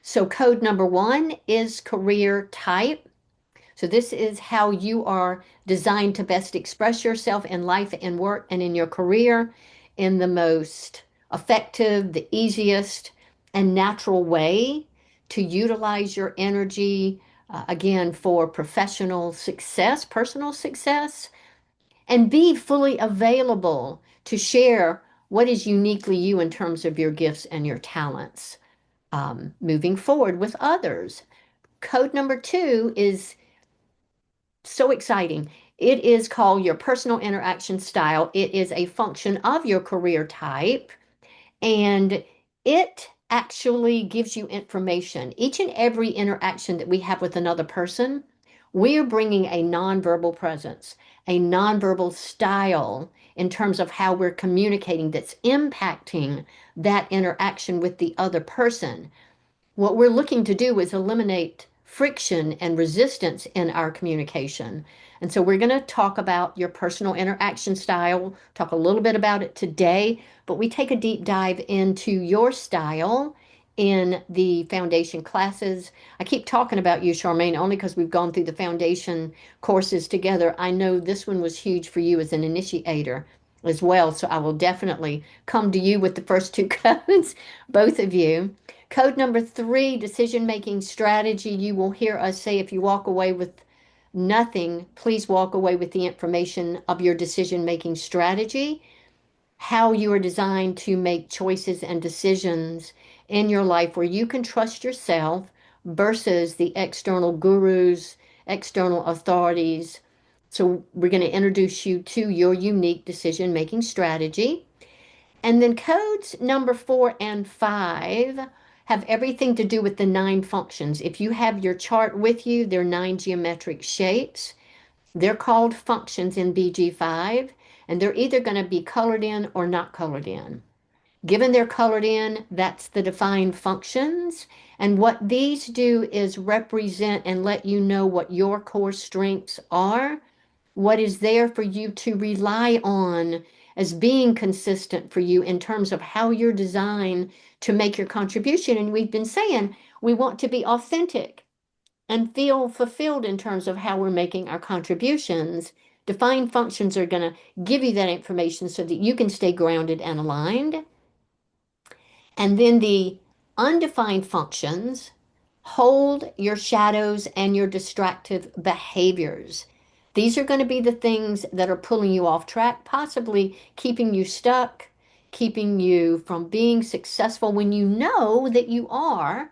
So code number 1 is career type. So this is how you are designed to best express yourself in life and work and in your career in the most effective, the easiest, and natural way to utilize your energy, again, for professional success, personal success, and be fully available to share what is uniquely you in terms of your gifts and your talents, moving forward with others. Code number 2 is so exciting. It is called your personal interaction style. It is a function of your career type, and it actually gives you information. Each and every interaction that we have with another person, we are bringing a nonverbal presence, a nonverbal style in terms of how we're communicating that's impacting that interaction with the other person. What we're looking to do is eliminate friction and resistance in our communication. And so we're going to talk about your personal interaction style, talk a little bit about it today, but we take a deep dive into your style in the foundation classes. I keep talking about you, Charmaine, only because we've gone through the foundation courses together. I know this one was huge for you as an initiator as well. So I will definitely come to you with the first 2 codes, both of you. Code number 3, decision-making strategy. You will hear us say if you walk away with nothing, please walk away with the information of your decision-making strategy, how you are designed to make choices and decisions in your life where you can trust yourself versus the external gurus, external authorities. So we're going to introduce you to your unique decision-making strategy. And then codes number 4 and 5 have everything to do with the 9 functions. If you have your chart with you, they're 9 geometric shapes. They're called functions in BG5, and they're either going to be colored in or not colored in. Given they're colored in, that's the defined functions. And what these do is represent and let you know what your core strengths are, what is there for you to rely on as being consistent for you in terms of how you're designed to make your contribution. And we've been saying we want to be authentic and feel fulfilled in terms of how we're making our contributions. Defined functions are going to give you that information so that you can stay grounded and aligned. And then the undefined functions hold your shadows and your distractive behaviors. These are going to be the things that are pulling you off track, possibly keeping you stuck, keeping you from being successful when you know that you are.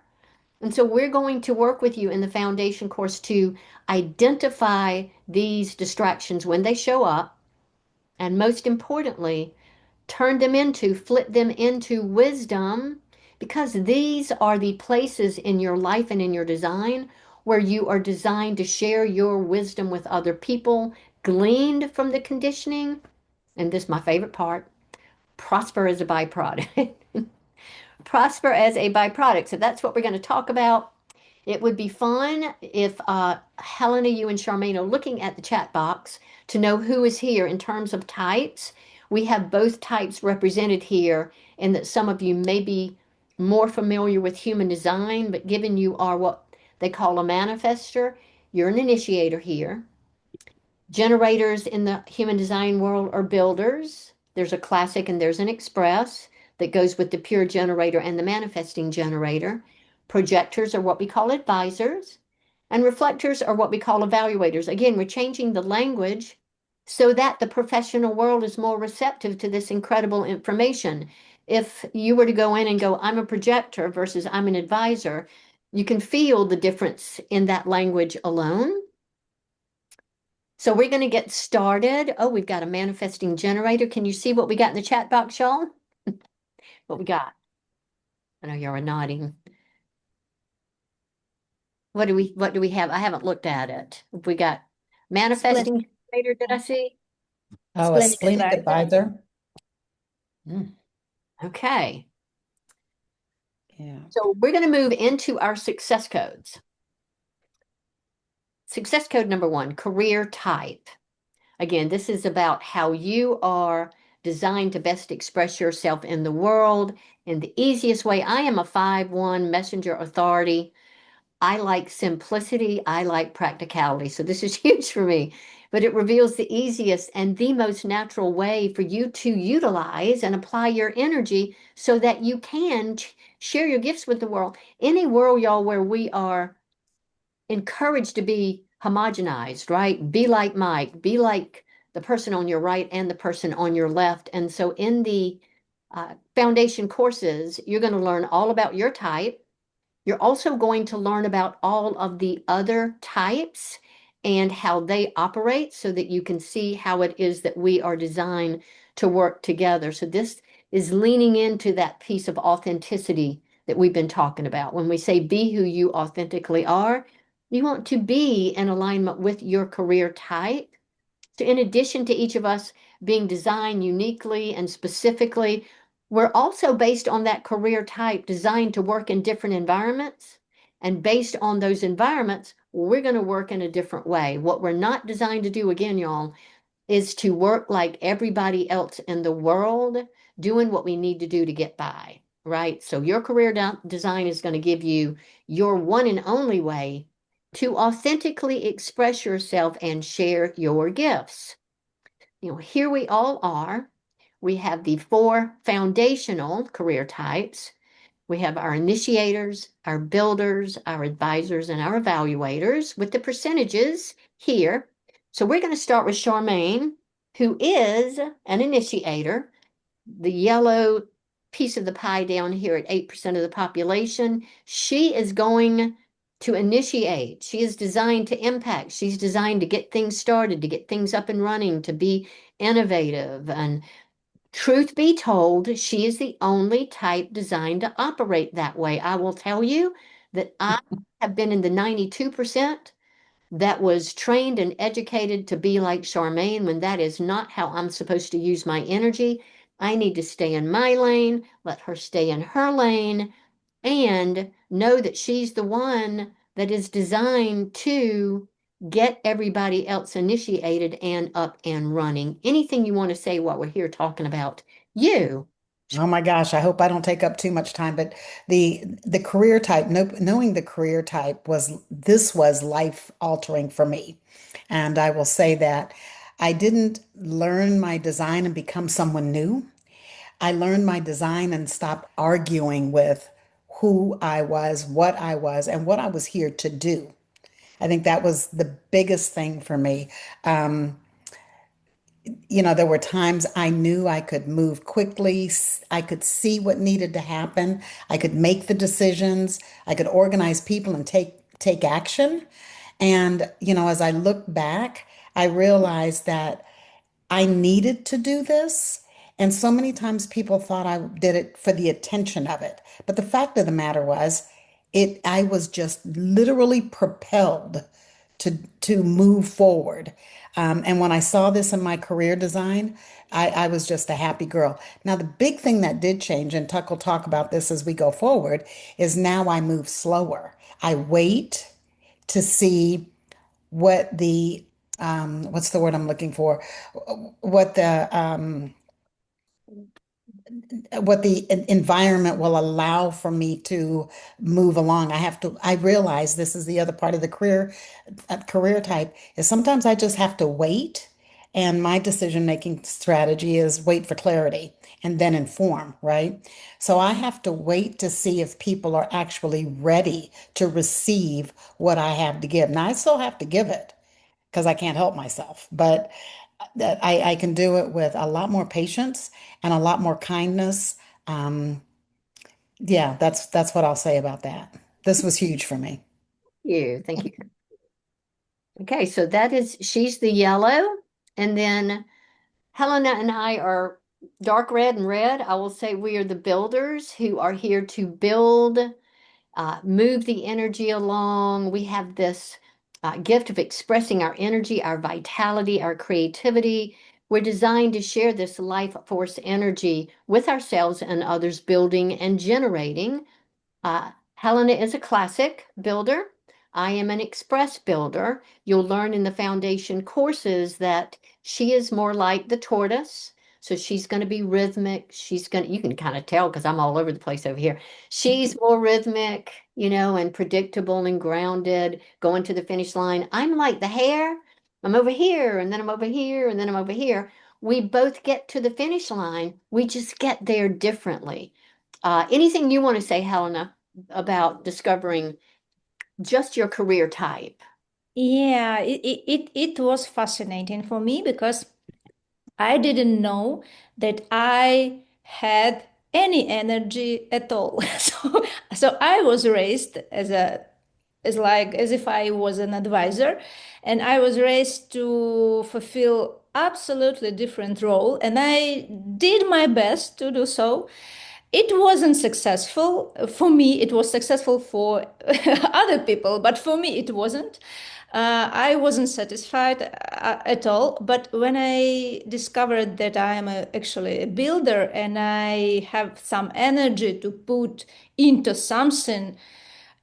And so we're going to work with you in the foundation course to identify these distractions when they show up. And most importantly, flip them into wisdom, because these are the places in your life and in your design where you are designed to share your wisdom with other people, gleaned from the conditioning, and this is my favorite part, prosper as a byproduct. Prosper as a byproduct. So that's what we're going to talk about. It would be fun if Helena, you and Charmaine are looking at the chat box to know who is here in terms of types. We have both types represented here, and that some of you may be more familiar with human design, but given you are what they call a manifester, you're an initiator here. Generators in the human design world are builders. There's a classic and there's an express that goes with the pure generator and the manifesting generator. Projectors are what we call advisors, and reflectors are what we call evaluators. Again, we're changing the language so that the professional world is more receptive to this incredible information. If you were to go in and go, I'm a projector versus I'm an advisor, you can feel the difference in that language alone. So we're going to get started. Oh, we've got a manifesting generator. Can you see what we got in the chat box, y'all? What we got? I know you're nodding. What do we have? I haven't looked at it. We got manifesting generator, did I see? Oh, a Splenic splenic advisor. advisor. Mm, Okay. yeah. So we're going to move into our success codes. Success code number 1, career type. Again, this is about how you are designed to best express yourself in the world in the easiest way. I am a 5-1 messenger authority. I like simplicity. I like practicality. So this is huge for me, but it reveals the easiest and the most natural way for you to utilize and apply your energy so that you can share your gifts with the world. Any world, y'all, where we are encouraged to be homogenized, right? Be like Mike, be like the person on your right and the person on your left. And so in the foundation courses, you're going to learn all about your type. You're also going to learn about all of the other types and how they operate so that you can see how it is that we are designed to work together. So this is leaning into that piece of authenticity that we've been talking about. When we say be who you authentically are, you want to be in alignment with your career type. So in addition to each of us being designed uniquely and specifically, we're also based on that career type designed to work in different environments. And based on those environments, we're going to work in a different way. What we're not designed to do, again, y'all, is to work like everybody else in the world, doing what we need to do to get by, right? So your career design is going to give you your one and only way to authentically express yourself and share your gifts. Here we all are. We have the 4 foundational career types. We have our initiators, our builders, our advisors, and our evaluators with the percentages here. So we're going to start with Charmaine, who is an initiator, the yellow piece of the pie down here at 8% of the population. She is going to initiate. She is designed to impact. She's designed to get things started, to get things up and running, to be innovative. And truth be told, she is the only type designed to operate that way. I will tell you that I have been in the 92% that was trained and educated to be like Charmaine when that is not how I'm supposed to use my energy. I need to stay in my lane, let her stay in her lane, and know that she's the one that is designed to get everybody else initiated and up and running. Anything you want to say while we're here talking about you? Oh my gosh, I hope I don't take up too much time, but the career type, knowing the career type was life altering for me. And I will say that I didn't learn my design and become someone new. I learned my design and stopped arguing with who I was, and what I was here to do. I think that was the biggest thing for me. Um, there were times I knew I could move quickly. I could see what needed to happen. I could make the decisions. I could organize people and take action. And, as I look back, I realized that I needed to do this. And so many times people thought I did it for the attention of it. But the fact of the matter was, I was just literally propelled to move forward. And when I saw this in my career design, I was just a happy girl. Now, the big thing that did change, and Tuck will talk about this as we go forward, is now I move slower. I wait to see what the what's the word I'm looking for? What the environment will allow for me to move along. I realize this is the other part of the career type is sometimes I just have to wait. And my decision making strategy is wait for clarity and then inform, right? So I have to wait to see if people are actually ready to receive what I have to give. Now, I still have to give it because I can't help myself, but that I can do it with a lot more patience and a lot more kindness. Um, yeah, that's what I'll say about that. This was huge for me. Thank you. Okay, so she's the yellow, and then Helena and I are dark red and red. I will say we are the builders who are here to build, move the energy along. We have this gift of expressing our energy, our vitality, our creativity. We're designed to share this life force energy with ourselves and others, building and generating. Helena is a classic builder. I am an express builder. You'll learn in the foundation courses that she is more like the tortoise. So she's going to be rhythmic. You can kind of tell because I'm all over the place over here. She's more rhythmic, and predictable and grounded, going to the finish line. I'm like the hare. I'm over here, and then I'm over here, and then I'm over here. We both get to the finish line. We just get there differently. Anything you want to say, Helena, about discovering just your career type? Yeah, it was fascinating for me because I didn't know that I had any energy at all. So I was raised as if I was an advisor, and I was raised to fulfill absolutely different role, and I did my best to do so. It wasn't successful for me. It was successful for other people, but for me it wasn't. I wasn't satisfied at all. But when I discovered that I am actually a builder and I have some energy to put into something,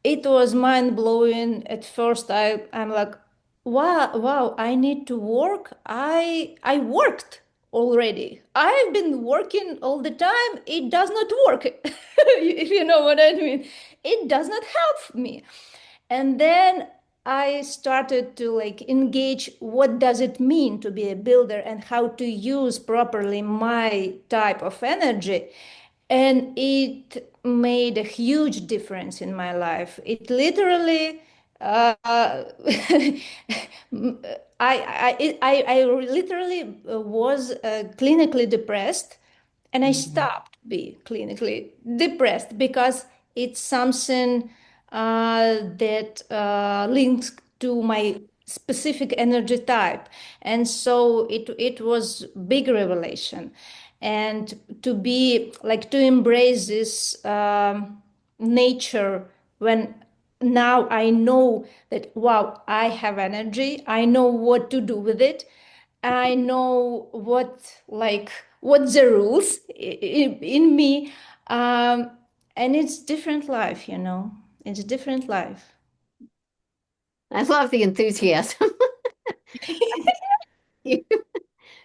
it was mind blowing. At first, I'm like, wow, wow, I need to work. I worked already. I've been working all the time. It does not work, if you know what I mean. It does not help me. And then I started to like engage what does it mean to be a builder and how to use properly my type of energy. And it made a huge difference in my life. It literally I literally was clinically depressed, and I Mhm. stopped being clinically depressed because it's something that links to my specific energy type, and so it was big revelation, and to embrace this nature when now I know that, wow, I have energy. I know what to do with it. I know what the rules in me. And it's different life. It's different life. I love the enthusiasm.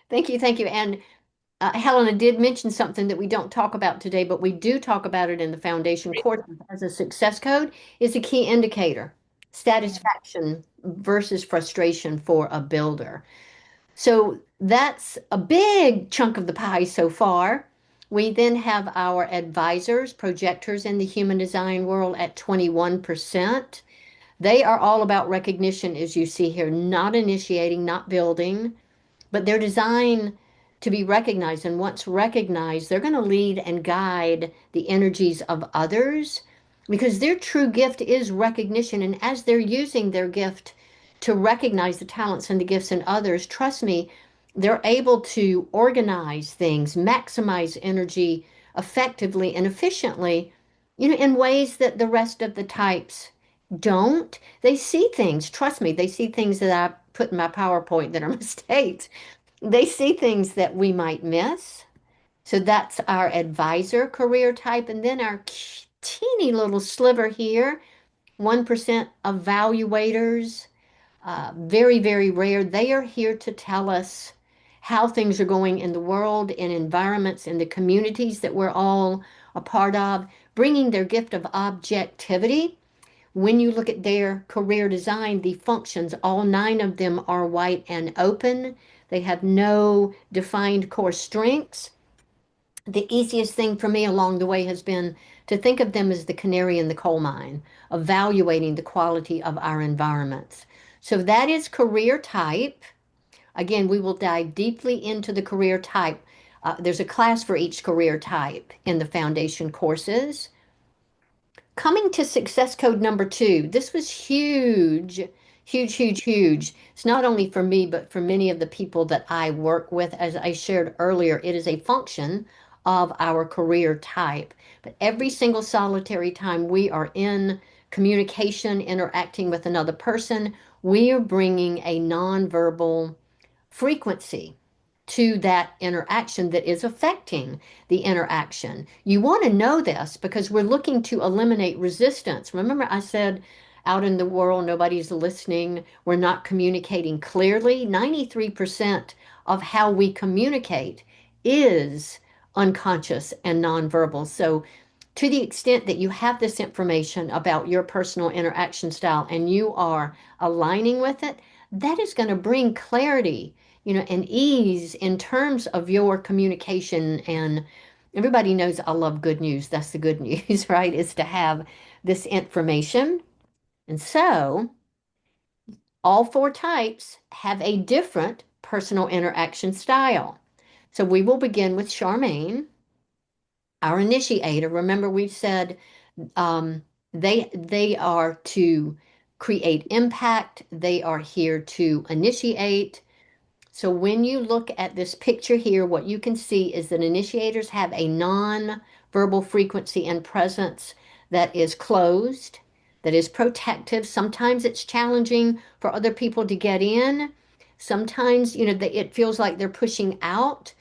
Thank you, thank you. And Helena did mention something that we don't talk about today, but we do talk about it in the foundation course as a success code is a key indicator, Yeah. satisfaction versus frustration for a builder. So that's a big chunk of the pie so far. We then have our advisors, projectors in the human design world at 21%. They are all about recognition, as you see here, not initiating, not building, but they're designed to be recognized. And once recognized, they're going to lead and guide the energies of others because their true gift is recognition. And as they're using their gift to recognize the talents and the gifts in others, trust me, they're able to organize things, maximize energy effectively and efficiently in ways that the rest of the types don't. They see things, trust me, they see things that I put in my PowerPoint that are mistakes. They see things that we might miss. So that's our advisor career type. And then our teeny little sliver here, 1% evaluators, very, very rare. They are here to tell us how things are going in the world, in environments, in the communities that we're all a part of, bringing their gift of objectivity. When you look at their career design, the functions, all 9 of them are white and open. They have no defined core strengths. The easiest thing for me along the way has been to think of them as the canary in the coal mine, evaluating the quality of our environments. So that is career type. Again, we will dive deeply into the career type. There's a class for each career type in the foundation courses. Coming to success code number 2, this was huge, huge, huge, huge. It's not only for me, but for many of the people that I work with. As I shared earlier, it is a function of our career type. But every single solitary time we are in communication, interacting with another person, we are bringing a nonverbal frequency to that interaction that is affecting the interaction. You want to know this because we're looking to eliminate resistance. Remember, I said out in the world, nobody's listening, we're not communicating clearly. 93% of how we communicate is unconscious and nonverbal. So, to the extent that you have this information about your personal interaction style and you are aligning with it, that is going to bring clarity, and ease in terms of your communication. And everybody knows I love good news. That's the good news, right? Is to have this information. And so all 4 types have a different personal interaction style. So we will begin with Charmaine, our initiator. Remember, we've said um, they are to create impact. They are here to initiate. So when you look at this picture here, what you can see is that initiators have a non-verbal frequency and presence that is closed, that is protective. Sometimes it's challenging for other people to get in. Sometimes, it feels like they're pushing out.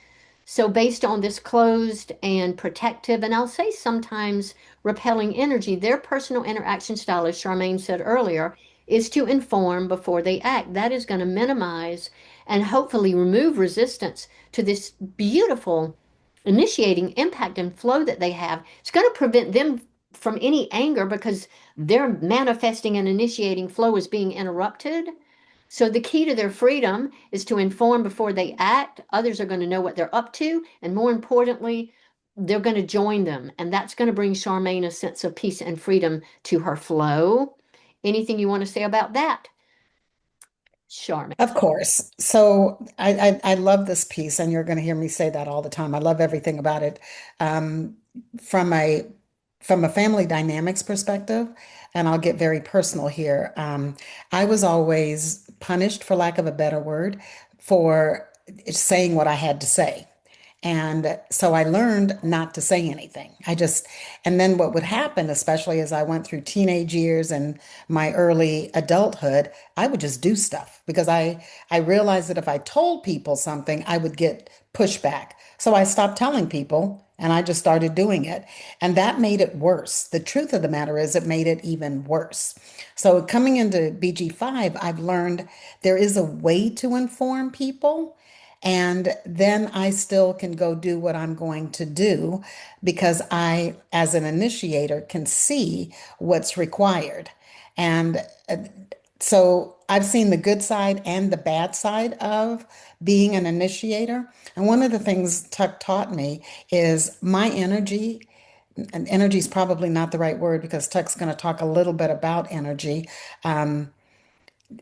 So based on this closed and protective, and I'll say sometimes repelling energy, their personal interaction style, as Charmaine said earlier, is to inform before they act. That is going to minimize and hopefully remove resistance to this beautiful initiating impact and flow that they have. It's going to prevent them from any anger because their manifesting and initiating flow is being interrupted. So the key to their freedom is to inform before they act. Others are going to know what they're up to, and more importantly, they're going to join them, and that's going to bring Charmaine a sense of peace and freedom to her flow. Anything you want to say about that, Charmaine? Of course. So I love this piece, and you're going to hear me say that all the time. I love everything about it. Um, from a from a family dynamics perspective, and I'll get very personal here. I was always punished, for lack of a better word, for saying what I had to say. And so I learned not to say anything. And then what would happen, especially as I went through teenage years and my early adulthood, I would just do stuff because I realized that if I told people something, I would get pushback. So I stopped telling people and I just started doing it. And that made it worse. The truth of the matter is, it made it even worse. So coming into BG5, I've learned there is a way to inform people. And then I still can go do what I'm going to do because I, as an initiator, can see what's required. And so I've seen the good side and the bad side of being an initiator. And one of the things Tuck taught me is my energy, and energy is probably not the right word because Tuck's going to talk a little bit about energy, um,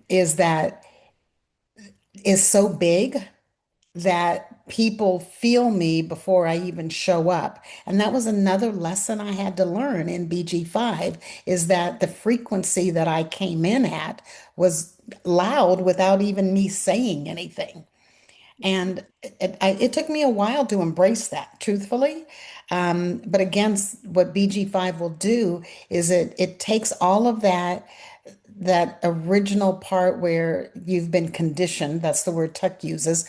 is that is so big that people feel me before I even show up. And that was another lesson I had to learn in BG5, is that the frequency that I came in at was loud without even me saying anything. And it took me a while to embrace that, truthfully. But again, what BG5 will do is it takes all of that original part where you've been conditioned, that's the word Tuck uses,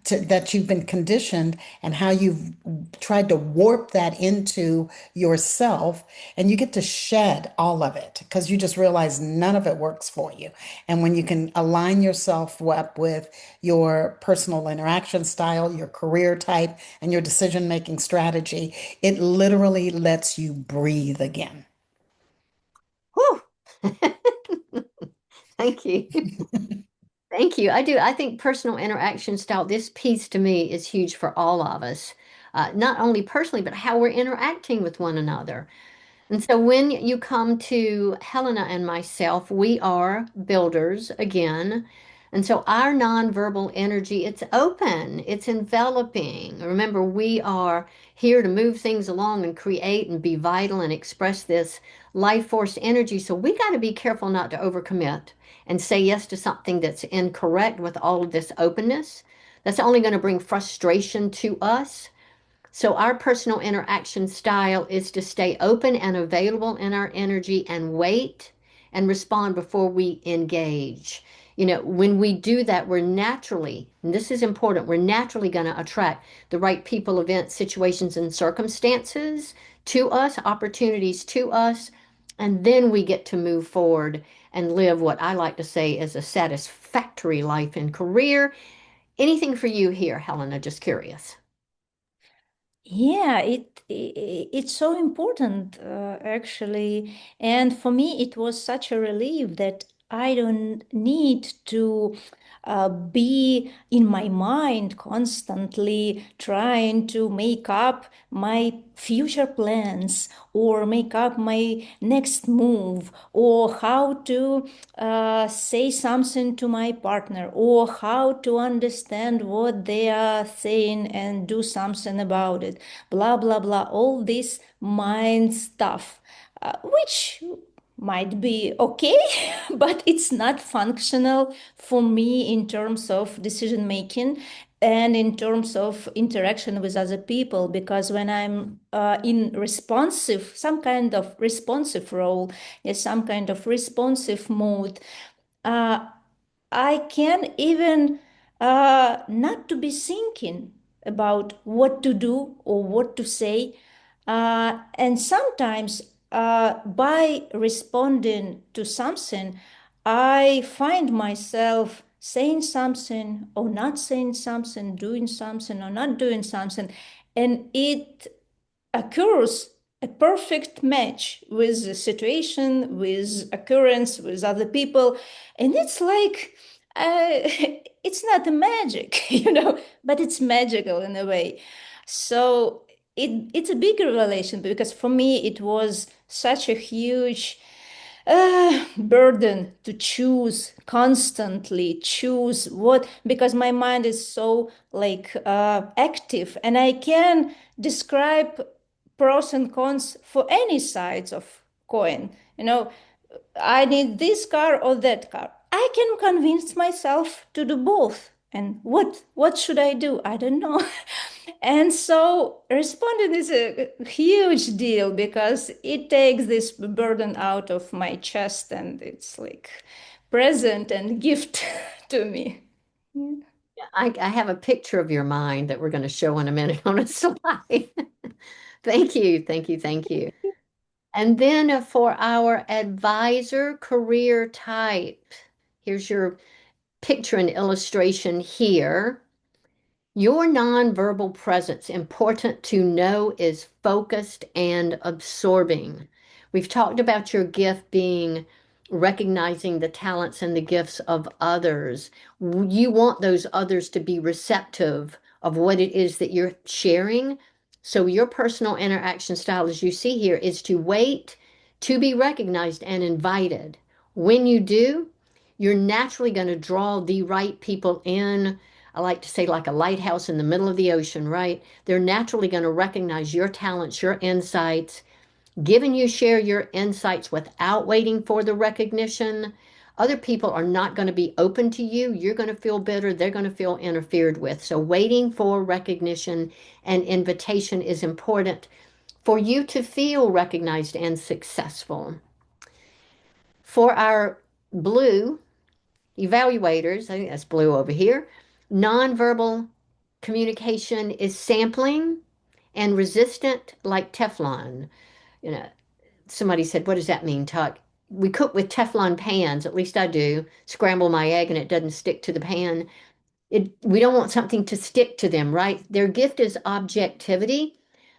that you've been conditioned, and how you've tried to warp that into yourself, and you get to shed all of it because you just realize none of it works for you. And when you can align yourself up with your personal interaction style, your career type, and your decision-making strategy, it literally lets you breathe again. Whew. Thank you. Thank you. I do. I think personal interaction style, this piece to me is huge for all of us, not only personally, but how we're interacting with one another. And so when you come to Helena and myself, we are builders again. And so our nonverbal energy, it's open, it's enveloping. Remember, we are here to move things along and create and be vital and express this life force energy. So we got to be careful not to overcommit and say yes to something that's incorrect with all of this openness. That's only going to bring frustration to us. So our personal interaction style is to stay open and available in our energy and wait and respond before we engage. When we do that, we're naturally, and this is important, we're naturally going to attract the right people, events, situations, and circumstances to us, opportunities to us, and then we get to move forward and live what I like to say is a satisfactory life and career. Anything for you here, Helena? Just curious. Yeah, it's so important, actually. And for me, it was such a relief that I don't need to be in my mind constantly trying to make up my future plans or make up my next move or how to say something to my partner or how to understand what they are saying and do something about it, blah blah blah, all this mind stuff, which might be okay, but it's not functional for me in terms of decision making and in terms of interaction with other people. Because when I'm in responsive, some kind of responsive role, yes, some kind of responsive mode, uh, I can even not to be thinking about what to do or what to say. And sometimes by responding to something, I find myself saying something or not saying something, doing something or not doing something. And it occurs a perfect match with the situation, with occurrence, with other people. And it's like, it's not a magic, but it's magical in a way. So it's a big revelation because for me, it was such a huge burden to choose, constantly choose what, because my mind is so like active, and I can describe pros and cons for any sides of coin. I need this car or that car. I can convince myself to do both. And what should I do? I don't know. And so responding is a huge deal because it takes this burden out of my chest and it's like present and gift to me. I have a picture of your mind that we're going to show in a minute on a slide. Thank you, thank you, thank you. And then for our advisor career type, here's your picture and illustration here. Your nonverbal presence, important to know, is focused and absorbing. We've talked about your gift being recognizing the talents and the gifts of others. You want those others to be receptive of what it is that you're sharing. So your personal interaction style, as you see here, is to wait to be recognized and invited. When you do, you're naturally going to draw the right people in. I like to say, like a lighthouse in the middle of the ocean, right? They're naturally going to recognize your talents, your insights, given you share your insights without waiting for the recognition. Other people are not going to be open to you. You're going to feel bitter. They're going to feel interfered with. So waiting for recognition and invitation is important for you to feel recognized and successful. For our blue evaluators, I think that's blue over here, nonverbal communication is sampling and resistant like Teflon. You know, somebody said, what does that mean, Tuck? We cook with Teflon pans, at least I do, scramble my egg and it doesn't stick to the pan. We don't want something to stick to them, right? Their gift is objectivity.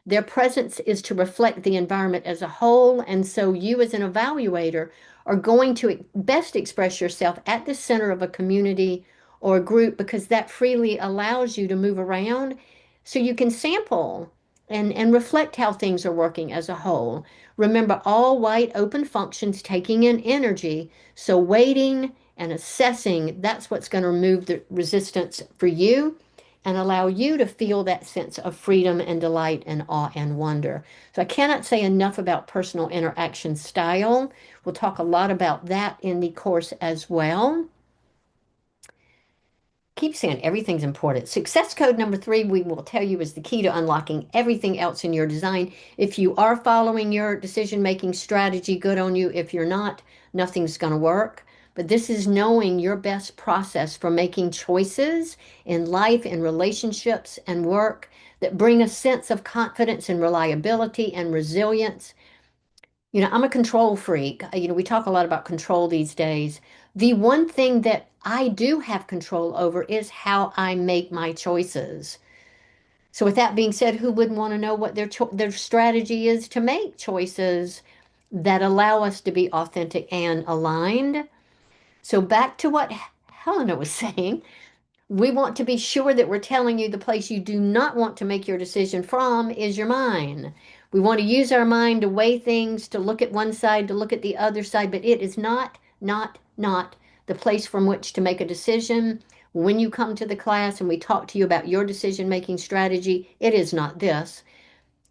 Their presence is to reflect the environment as a whole. And so you as an evaluator are going to best express yourself at the center of a community or a group because that freely allows you to move around so you can sample and reflect how things are working as a whole. Remember, all white open functions taking in energy. So waiting and assessing, that's what's going to remove the resistance for you and allow you to feel that sense of freedom and delight and awe and wonder. So I cannot say enough about personal interaction style. We'll talk a lot about that in the course as well. Keep saying everything's important. Success code number 3, we will tell you, is the key to unlocking everything else in your design. If you are following your decision-making strategy, good on you. If you're not, nothing's going to work. But this is knowing your best process for making choices in life, in relationships, and work that bring a sense of confidence and reliability and resilience. I'm a control freak. We talk a lot about control these days. The one thing that I do have control over is how I make my choices. So with that being said, who wouldn't want to know what their strategy is to make choices that allow us to be authentic and aligned? So back to what Helena was saying, we want to be sure that we're telling you the place you do not want to make your decision from is your mind. We want to use our mind to weigh things, to look at one side, to look at the other side, but it is not the place from which to make a decision. When you come to the class and we talk to you about your decision-making strategy, it is not this.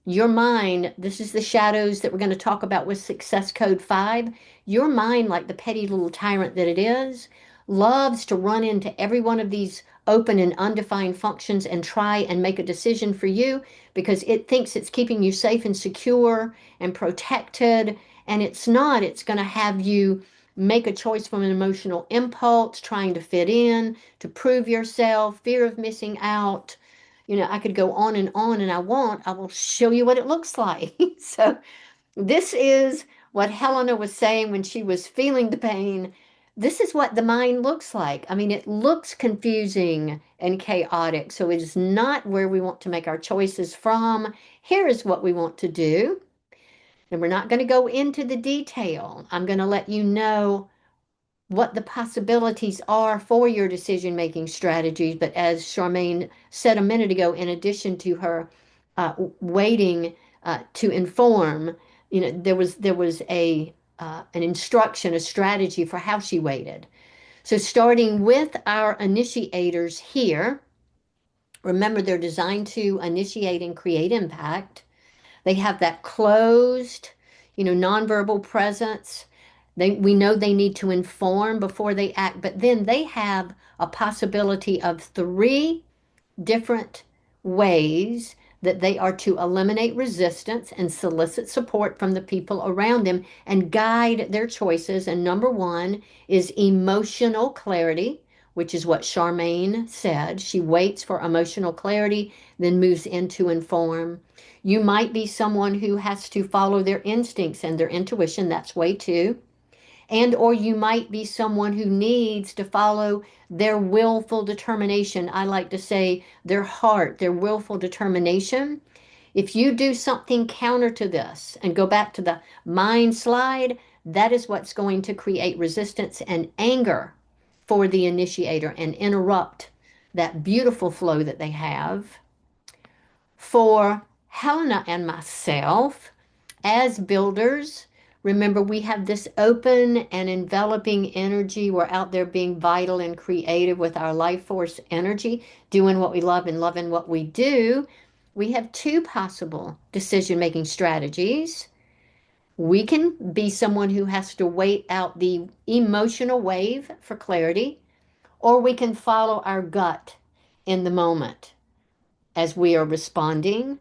Your mind, this is the shadows that we're going to talk about with Success Code 5. Your mind, like the petty little tyrant that it is, loves to run into every one of these open and undefined functions and try and make a decision for you because it thinks it's keeping you safe and secure and protected. And it's not. It's going to have you make a choice from an emotional impulse, trying to fit in, to prove yourself, fear of missing out. I could go on, and I will show you what it looks like. So this is what Helena was saying when she was feeling the pain. This is what the mind looks like. I mean, it looks confusing and chaotic. So it is not where we want to make our choices from. Here is what we want to do. And we're not going to go into the detail. I'm going to let you know what the possibilities are for your decision-making strategies. But as Charmaine said a minute ago, in addition to her waiting to inform, there was an instruction, a strategy for how she waited. So starting with our initiators here, remember they're designed to initiate and create impact. They have that closed, nonverbal presence. We know they need to inform before they act, but then they have a possibility of 3 different ways that they are to eliminate resistance and solicit support from the people around them and guide their choices. And number 1 is emotional clarity, which is what Charmaine said. She waits for emotional clarity, then moves into inform. You might be someone who has to follow their instincts and their intuition. That's way 2. And or you might be someone who needs to follow their willful determination. I like to say their heart, their willful determination. If you do something counter to this and go back to the mind slide, that is what's going to create resistance and anger for the initiator and interrupt that beautiful flow that they have. For Helena and myself, as builders, remember, we have this open and enveloping energy. We're out there being vital and creative with our life force energy, doing what we love and loving what we do. We have 2 possible decision-making strategies. We can be someone who has to wait out the emotional wave for clarity, or we can follow our gut in the moment as we are responding.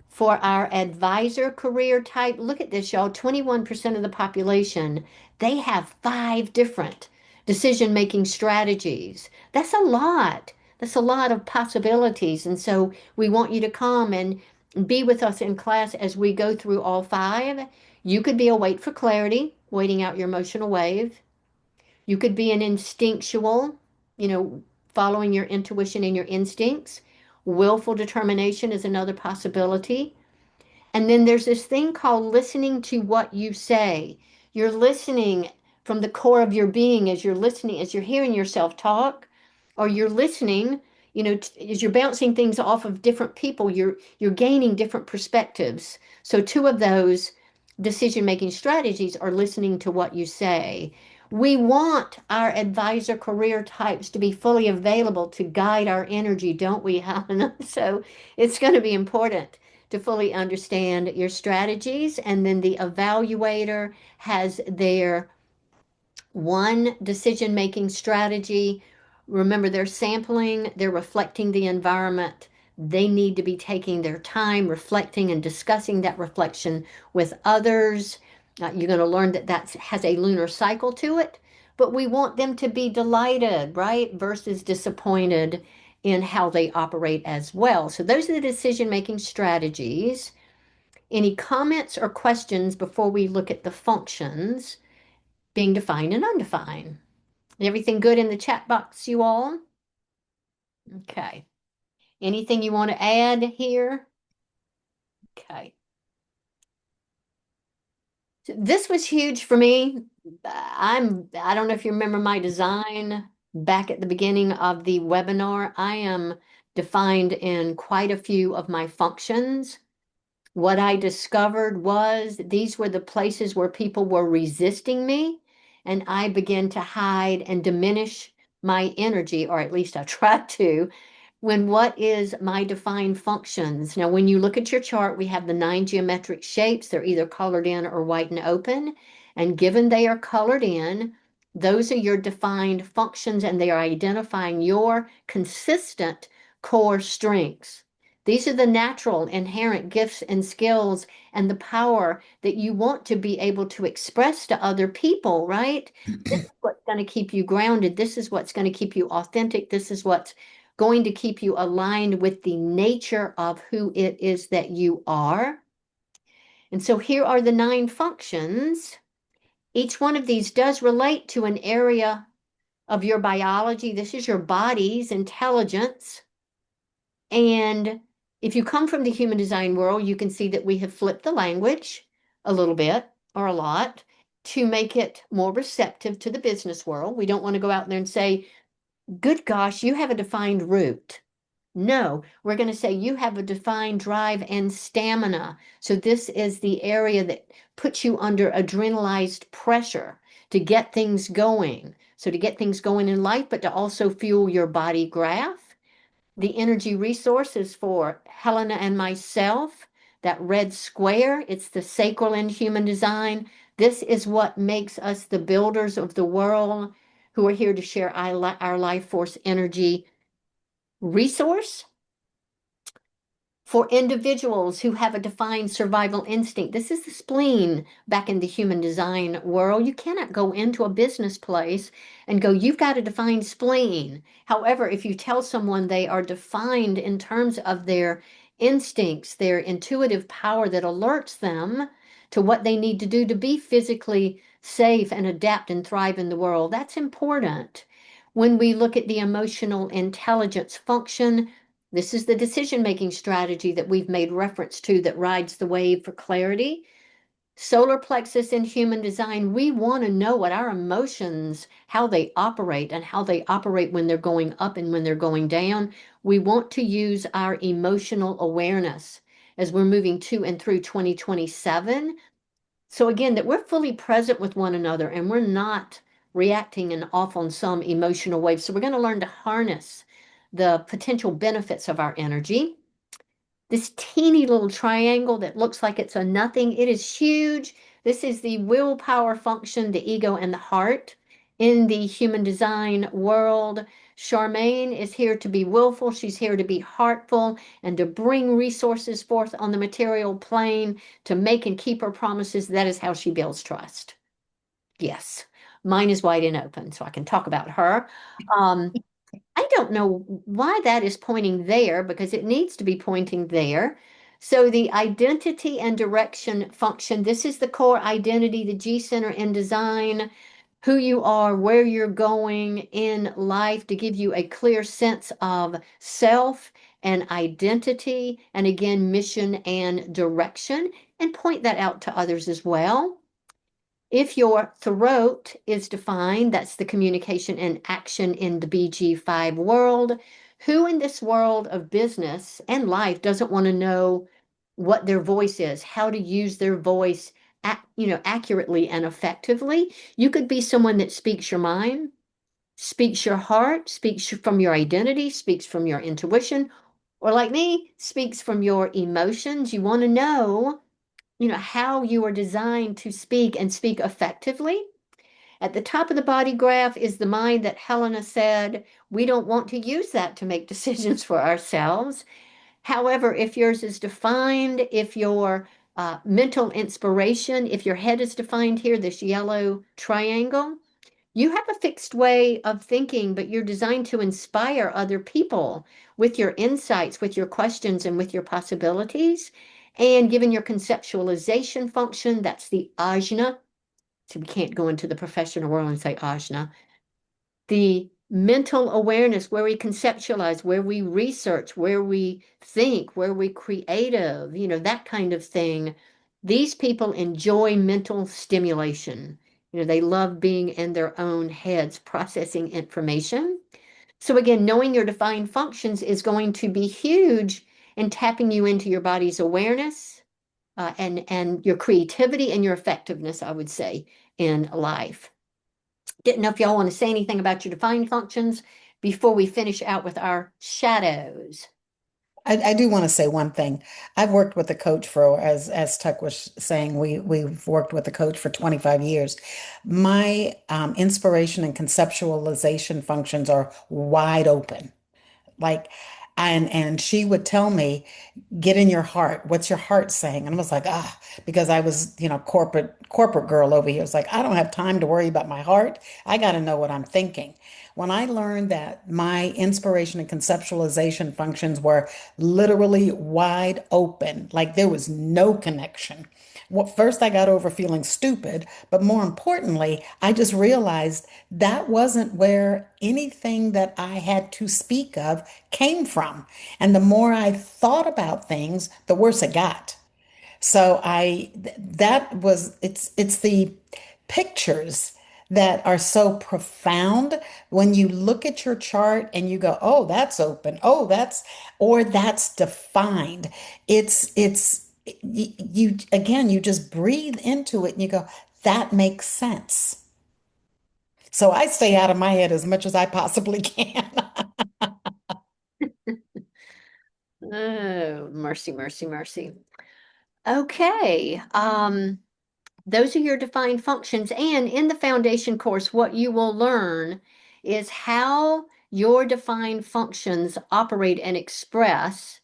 For our advisor career type, look at this, y'all. 21% of the population, they have 5 different decision-making strategies. That's a lot. That's a lot of possibilities. And so we want you to come and be with us in class as we go through all 5. You could be a wait for clarity, waiting out your emotional wave. You could be an instinctual, you know, following your intuition and your instincts. Willful determination is another possibility. And then there's this thing called listening to what you say. You're listening from the core of your being as you're listening, as you're hearing yourself talk, or you're listening, as you're bouncing things off of different people, you're gaining different perspectives. So 2 of those decision-making strategies are listening to what you say. We want our advisor career types to be fully available to guide our energy, don't we, Helen? So it's going to be important to fully understand your strategies. And then the evaluator has their one decision-making strategy. Remember, they're sampling, they're reflecting the environment. They need to be taking their time reflecting and discussing that reflection with others. You're going to learn that that has a lunar cycle to it, but we want them to be delighted, right? Versus disappointed in how they operate as well. So those are the decision-making strategies. Any comments or questions before we look at the functions being defined and undefined? Everything good in the chat box, you all? Okay. Anything you want to add here? Okay. So this was huge for me. I don't know if you remember my design back at the beginning of the webinar. I am defined in quite a few of my functions. What I discovered was these were the places where people were resisting me, and I began to hide and diminish my energy, or at least I tried to, when what is my defined functions. Now, when you look at your chart, we have the 9 geometric shapes. They're either colored in or white and open. And given they are colored in, those are your defined functions, and they are identifying your consistent core strengths. These are the natural inherent gifts and skills and the power that you want to be able to express to other people, right? This is what's going to keep you grounded. This is what's going to keep you authentic. This is what's going to keep you aligned with the nature of who it is that you are. And so here are the 9 functions. Each one of these does relate to an area of your biology. This is your body's intelligence. And if you come from the human design world, you can see that we have flipped the language a little bit or a lot to make it more receptive to the business world. We don't want to go out there and say, good gosh, you have a defined root. No, we're going to say you have a defined drive and stamina. So this is the area that puts you under adrenalized pressure to get things going. So to get things going in life, but to also fuel your body graph. The energy resources for Helena and myself, that red square, it's the sacral in human design. This is what makes us the builders of the world who are here to share our life force energy resource. For individuals who have a defined survival instinct, this is the spleen back in the human design world. You cannot go into a business place and go, you've got a defined spleen. However, if you tell someone they are defined in terms of their instincts, their intuitive power that alerts them to what they need to do to be physically safe and adapt and thrive in the world, that's important. When we look at the emotional intelligence function, this is the decision-making strategy that we've made reference to that rides the wave for clarity. Solar plexus in human design, we want to know what our emotions, how they operate and how they operate when they're going up and when they're going down. We want to use our emotional awareness as we're moving to and through 2027. So again, that we're fully present with one another and we're not reacting and off on some emotional wave. So we're going to learn to harness the potential benefits of our energy. this teeny little triangle that looks like it's a nothing. It is huge. This is the willpower function, the ego, and the heart in the human design world. Charmaine is here to be willful. She's here to be heartful and to bring resources forth on the material plane to make and keep her promises. That is how she builds trust. Yes, mine is wide and open, so I can talk about her. I don't know why that is pointing there because it needs to be pointing there. So the identity and direction function, this is the core identity, the G center in design, who you are, where you're going in life to give you a clear sense of self and identity, and again, mission and direction, and point that out to others as well. If your throat is defined, that's the communication and action in the BG5 world. Who in this world of business and life doesn't want to know what their voice is, how to use their voice, accurately and effectively? You could be someone that speaks your mind, speaks your heart, speaks from your identity, speaks from your intuition, or like me, speaks from your emotions. You want to know how you are designed to speak and speak effectively. At the top of the body graph is the mind that Helena said we don't want to use that to make decisions for ourselves. However, if yours is defined, if your mental inspiration, if your head is defined here, this yellow triangle, you have a fixed way of thinking, but you're designed to inspire other people with your insights, with your questions, and with your possibilities. And given your conceptualization function, that's the ajna. So we can't go into the professional world and say ajna. The mental awareness, where we conceptualize, where we research, where we think, where we creative, that kind of thing. These people enjoy mental stimulation. They love being in their own heads, processing information. So again, knowing your defined functions is going to be huge in tapping you into your body's awareness, and your creativity and your effectiveness, I would say, in life. Didn't know if y'all want to say anything about your defined functions before we finish out with our shadows. I do want to say one thing. I've worked with a coach for, as Tuck was saying, we've worked with a coach for 25 years. My inspiration and conceptualization functions are wide open. Like, and she would tell me, get in your heart. What's your heart saying? And I was like, because I was, corporate girl over here. It's like, I don't have time to worry about my heart. I got to know what I'm thinking. When I learned that my inspiration and conceptualization functions were literally wide open, like there was no connection. Well, first I got over feeling stupid, but more importantly, I just realized that wasn't where anything that I had to speak of came from. And the more I thought about things, the worse it got. So that was, it's the pictures that are so profound when you look at your chart and you go, oh, that's open. Oh, or that's defined. It's you again, you just breathe into it and you go, that makes sense. So I stay out of my head as much as I possibly can. Oh, mercy, mercy, mercy. Okay. Those are your defined functions. And in the foundation course, what you will learn is how your defined functions operate and express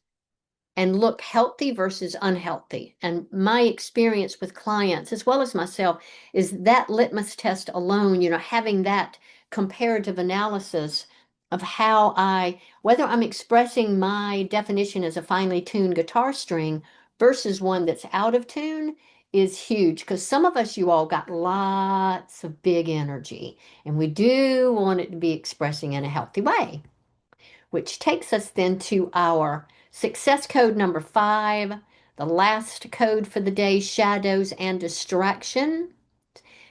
and look healthy versus unhealthy. And my experience with clients, as well as myself, is that litmus test alone, having that comparative analysis of whether I'm expressing my definition as a finely tuned guitar string versus one that's out of tune is huge. Because some of us, you all got lots of big energy, and we do want it to be expressing in a healthy way, which takes us then to our success code number 5, the last code for the day, shadows and distraction.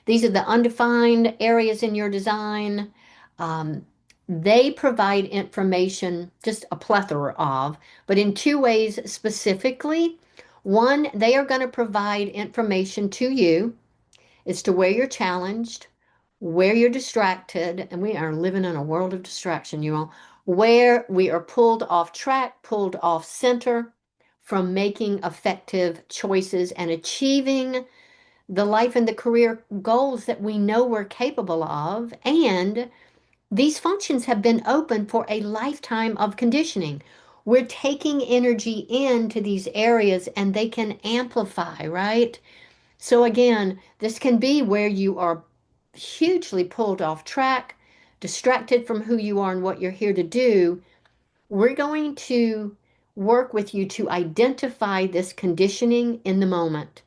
These are the undefined areas in your design. Um, they provide information, just a plethora of, but in 2 ways specifically. One, they are going to provide information to you as to where you're challenged, where you're distracted, and we are living in a world of distraction, you all, where we are pulled off track, pulled off center from making effective choices and achieving the life and the career goals that we know we're capable of. And these functions have been open for a lifetime of conditioning. We're taking energy into these areas and they can amplify, right? So, again, this can be where you are hugely pulled off track, distracted from who you are and what you're here to do. We're going to work with you to identify this conditioning in the moment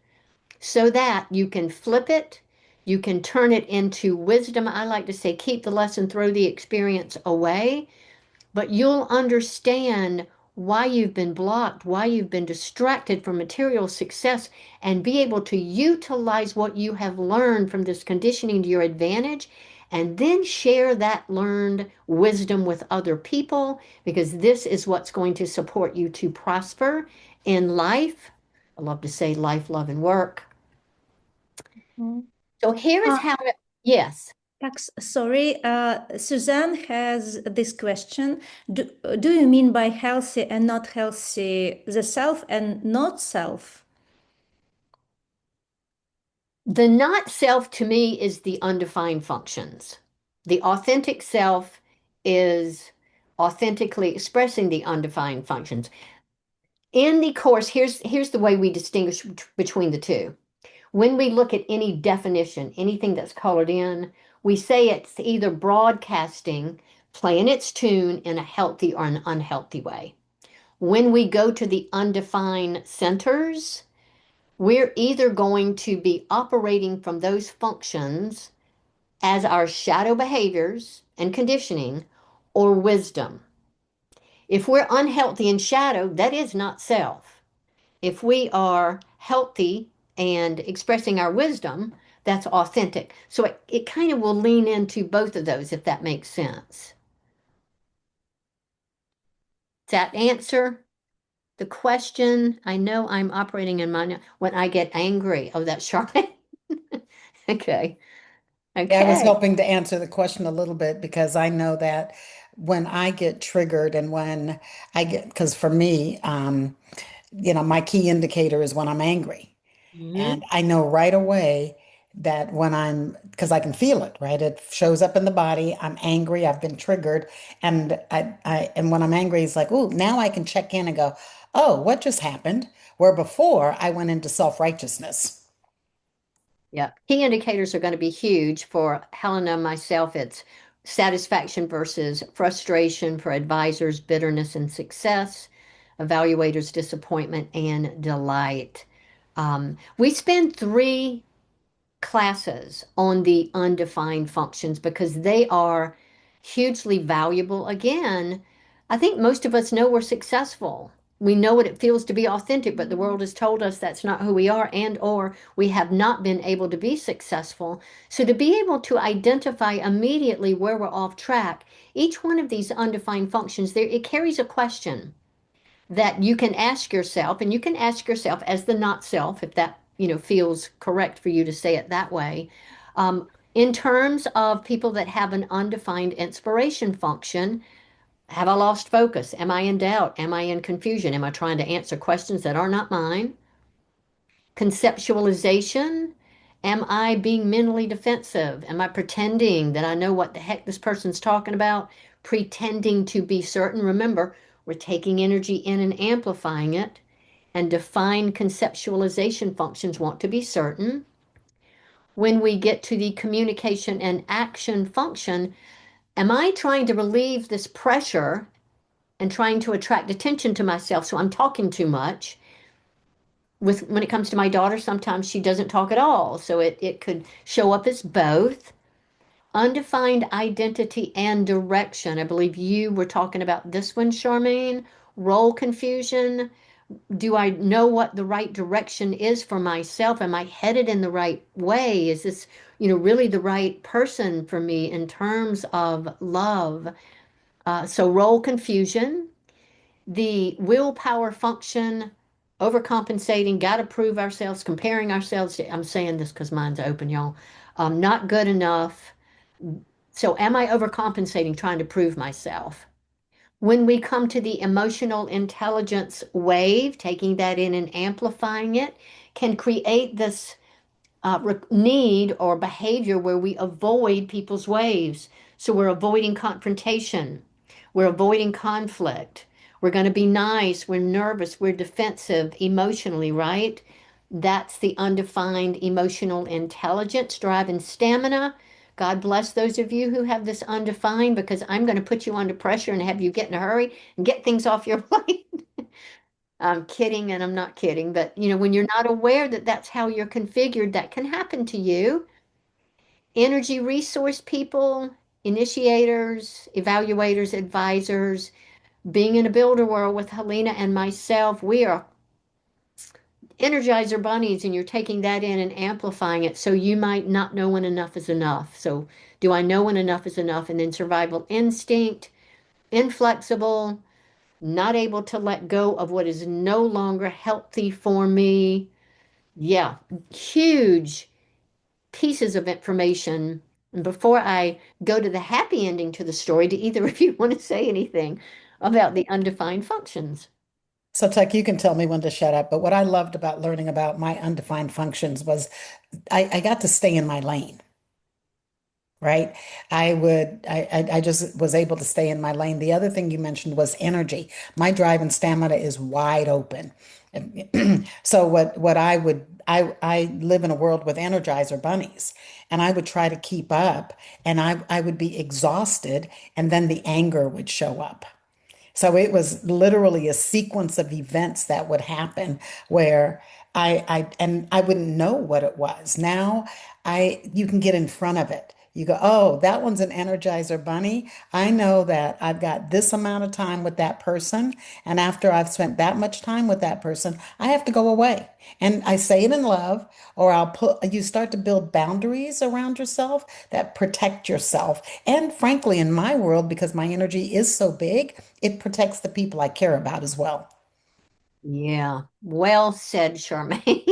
so that you can flip it, you can turn it into wisdom. I like to say, keep the lesson, throw the experience away, but you'll understand why you've been blocked, why you've been distracted from material success, and be able to utilize what you have learned from this conditioning to your advantage, and then share that learned wisdom with other people, because this is what's going to support you to prosper in life. I love to say life, love, and work. Mhm. So here is Uh, how to, yes. Sorry, Suzanne has this question. Do you mean by healthy and not healthy the self and not self? The not self to me is the undefined functions. The authentic self is authentically expressing the undefined functions. In the course, here's the way we distinguish between the two. When we look at any definition, anything that's colored in, we say it's either broadcasting, playing its tune in a healthy or an unhealthy way. When we go to the undefined centers, we're either going to be operating from those functions as our shadow behaviors and conditioning or wisdom. If we're unhealthy in shadow, that is not self. If we are healthy and expressing our wisdom, that's authentic. So it kind of will lean into both of those, if that makes sense. Does that answer the question? I know I'm operating in my, when I get angry. Oh, that's Charlotte. Okay. Yeah, I was Okay. hoping to answer the question a little bit because I know that when I get triggered and when I get, because for me, my key indicator is when I'm angry. Mhm. And I know right away that when because I can feel it, right? It shows up in the body. I'm angry. I've been triggered. And when I'm angry, it's like, oh, now I can check in and go, oh, what just happened? Where before I went into self-righteousness. Yeah. Key indicators are going to be huge for Helena and myself. It's satisfaction versus frustration for advisors, bitterness and success, evaluators, disappointment and delight. We spend 3 classes on the undefined functions because they are hugely valuable. Again, I think most of us know we're successful. We know what it feels to be authentic, but the world has told us that's not who we are, and or we have not been able to be successful. So to be able to identify immediately where we're off track, each one of these undefined functions there, it carries a question that you can ask yourself, and you can ask yourself as the not self, if that feels correct for you to say it that way. In terms of people that have an undefined inspiration function, have I lost focus? Am I in doubt? Am I in confusion? Am I trying to answer questions that are not mine? Conceptualization. Am I being mentally defensive? Am I pretending that I know what the heck this person's talking about? Pretending to be certain. Remember, we're taking energy in and amplifying it. And defined conceptualization functions want to be certain. When we get to the communication and action function, am I trying to relieve this pressure and trying to attract attention to myself? So I'm talking too much. When it comes to my daughter, sometimes she doesn't talk at all. So it could show up as both. Undefined identity and direction. I believe you were talking about this one, Charmaine. Role confusion. Do I know what the right direction is for myself? Am I headed in the right way? Is this, really the right person for me in terms of love? So role confusion, the willpower function, overcompensating, got to prove ourselves, comparing ourselves. I'm saying this because mine's open, y'all. Not good enough. So am I overcompensating, trying to prove myself? When we come to the emotional intelligence wave, taking that in and amplifying it, can create this need or behavior where we avoid people's waves. So we're avoiding confrontation, we're avoiding conflict, we're going to be nice, we're nervous, we're defensive emotionally, right? That's the undefined emotional intelligence, drive, and stamina. God bless those of you who have this undefined because I'm going to put you under pressure and have you get in a hurry and get things off your plate. I'm kidding and I'm not kidding, but when you're not aware that that's how you're configured, that can happen to you. Energy resource people, initiators, evaluators, advisors, being in a builder world with Helena and myself, we are energizer bunnies, and you're taking that in and amplifying it. So you might not know when enough is enough. So, do I know when enough is enough? And then survival instinct, inflexible, not able to let go of what is no longer healthy for me. Yeah, huge pieces of information. And before I go to the happy ending to the story, do either of you want to say anything about the undefined functions? So, Tech, you can tell me when to shut up. But what I loved about learning about my undefined functions was I got to stay in my lane, right? I just was able to stay in my lane. The other thing you mentioned was energy. My drive and stamina is wide open. So what I live in a world with energizer bunnies, and I would try to keep up, and I would be exhausted, and then the anger would show up. So it was literally a sequence of events that would happen where I wouldn't know what it was. Now you can get in front of it. You go, oh, that one's an Energizer bunny. I know that I've got this amount of time with that person. And after I've spent that much time with that person, I have to go away. And I say it in love, or you start to build boundaries around yourself that protect yourself. And frankly, in my world, because my energy is so big, it protects the people I care about as well. Yeah, well said, Charmaine.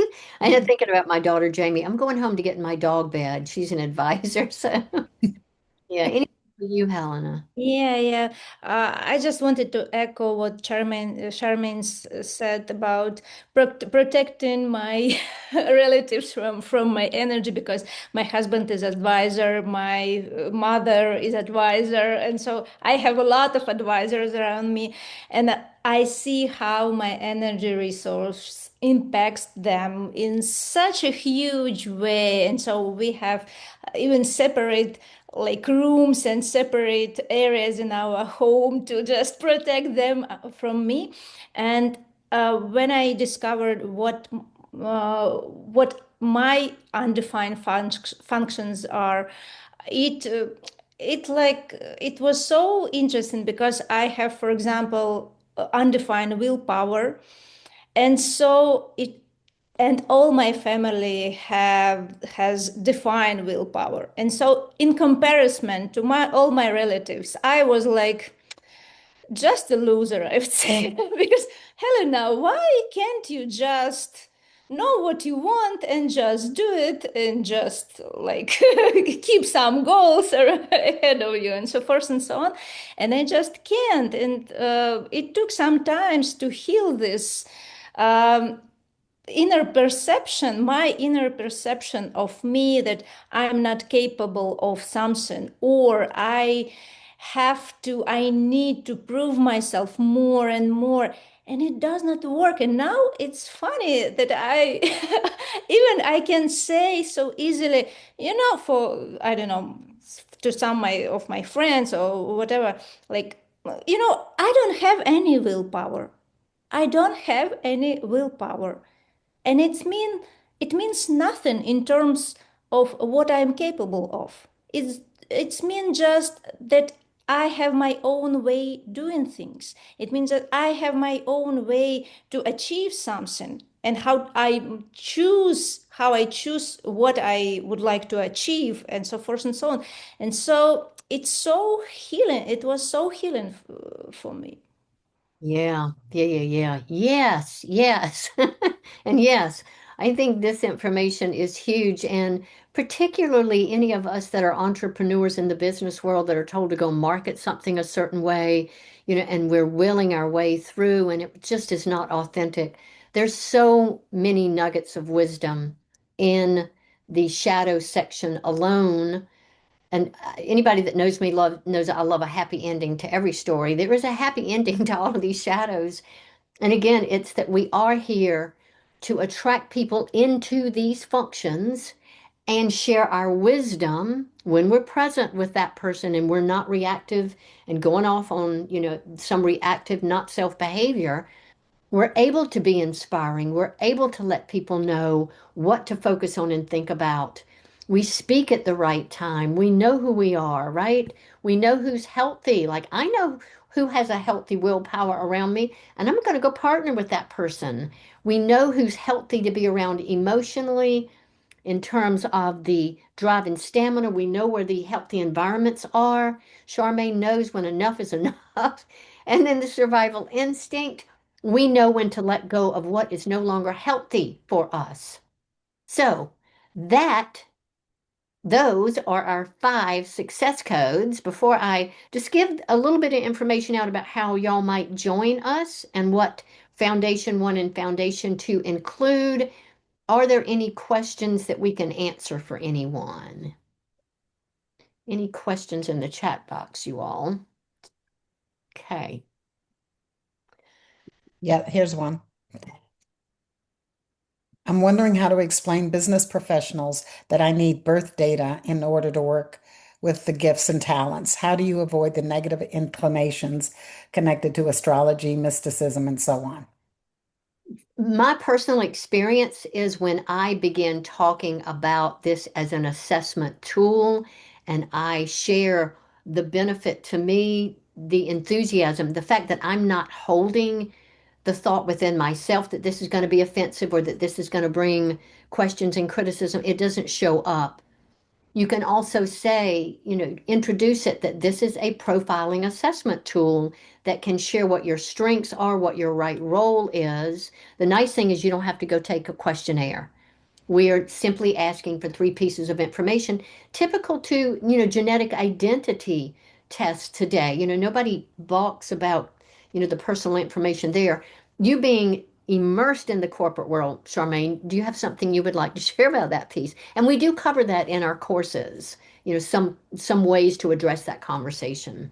I ended thinking about my daughter Jamie. I'm going home to get in my dog bed. She's an advisor, so yeah. Anything for you, Helena? Yeah, yeah. I just wanted to echo what Charmaine said about protecting my relatives from my energy, because my husband is advisor, my mother is advisor, and so I have a lot of advisors around me, and I see how my energy resource impacts them in such a huge way. And so we have even separate like rooms and separate areas in our home to just protect them from me. And when I discovered what my undefined functions are, it it was so interesting because I have, for example, undefined willpower, and so it and all my family has defined willpower. And so in comparison to my all my relatives, I was like just a loser, I would say. Because Helena, why can't you just know what you want and just do it and just like keep some goals ahead of you and so forth and so on? And I just can't. And it took some times to heal this um, my inner perception of me, that I'm not capable of something, or I need to prove myself more and more. And it does not work. And now it's funny that even I can say so easily, for, I don't know, to some of my friends or whatever, like, I don't have any willpower. I don't have any willpower, and it means nothing in terms of what I'm capable of. It's mean just that I have my own way doing things. It means that I have my own way to achieve something, and how I choose what I would like to achieve, and so forth and so on. And so it's so healing. It was so healing for me. Yeah, yeah, yeah, yeah. Yes, yes. And yes, I think this information is huge, and particularly any of us that are entrepreneurs in the business world that are told to go market something a certain way, and we're willing our way through, and it just is not authentic. There's so many nuggets of wisdom in the shadow section alone. And anybody that knows me knows I love a happy ending to every story. There is a happy ending to all of these shadows. And again, it's that we are here to attract people into these functions and share our wisdom when we're present with that person and we're not reactive and going off on, some reactive, not self behavior. We're able to be inspiring. We're able to let people know what to focus on and think about. We speak at the right time. We know who we are, right? We know who's healthy. Like I know who has a healthy willpower around me, and I'm going to go partner with that person. We know who's healthy to be around emotionally in terms of the drive and stamina. We know where the healthy environments are. Charmaine knows when enough is enough. And then the survival instinct, we know when to let go of what is no longer healthy for us. So that those are our 5 success codes. Before I just give a little bit of information out about how y'all might join us and what Foundation 1 and Foundation 2 include, are there any questions that we can answer for anyone? Any questions in the chat box, you all? Okay. Yeah, here's one. I'm wondering how to explain business professionals that I need birth data in order to work with the gifts and talents. How do you avoid the negative inclinations connected to astrology, mysticism, and so on? My personal experience is when I begin talking about this as an assessment tool and I share the benefit to me, the enthusiasm, the fact that I'm not holding the thought within myself that this is going to be offensive or that this is going to bring questions and criticism, it doesn't show up. You can also say, introduce it that this is a profiling assessment tool that can share what your strengths are, what your right role is. The nice thing is you don't have to go take a questionnaire. We are simply asking for 3 pieces of information, typical to, genetic identity tests today. Nobody balks about, the personal information there. You being immersed in the corporate world, Charmaine, do you have something you would like to share about that piece? And we do cover that in our courses, some ways to address that conversation.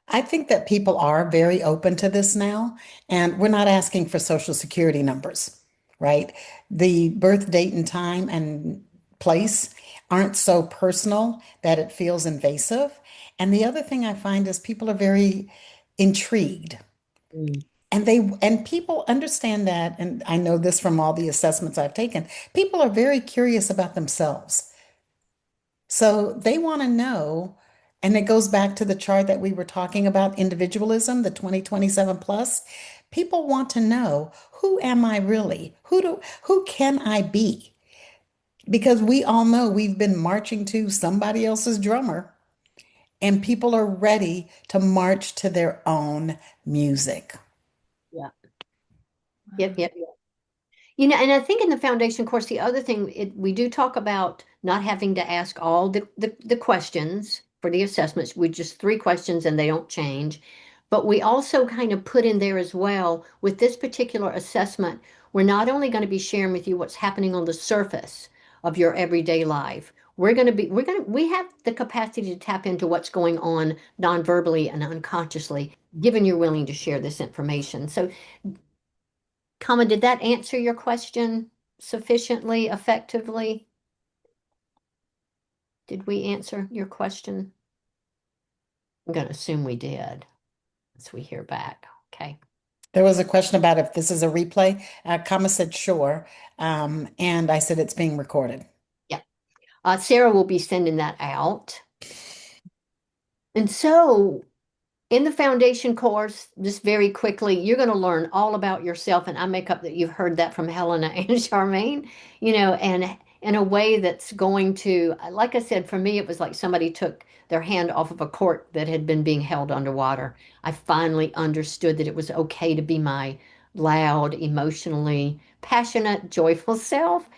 I think that people are very open to this now, and we're not asking for social security numbers, right? The birth date and time and place aren't so personal that it feels invasive. And the other thing I find is people are very intrigued. Mm. And people understand that, and I know this from all the assessments I've taken. People are very curious about themselves. So they want to know, and it goes back to the chart that we were talking about, individualism, the 2027 plus. People want to know, who am I really? Who can I be? Because we all know we've been marching to somebody else's drummer, and people are ready to march to their own music. Yeah. Yep, yep. And I think in the foundation course, the other thing, we do talk about not having to ask all the questions for the assessments with just 3 questions and they don't change. But we also kind of put in there as well with this particular assessment, we're not only going to be sharing with you what's happening on the surface of your everyday life. We have the capacity to tap into what's going on non-verbally and unconsciously, given you're willing to share this information. So Kama, did that answer your question sufficiently, effectively? Did we answer your question? I'm going to assume we did as we hear back. Okay. There was a question about if this is a replay. Kama said sure. And I said it's being recorded. Yeah. Sarah will be sending that out. And so in the foundation course, just very quickly, you're going to learn all about yourself. And I make up that you've heard that from Helena and Charmaine, and in a way that's going to, like I said, for me, it was like somebody took their hand off of a cork that had been being held underwater. I finally understood that it was okay to be my loud, emotionally passionate, joyful self.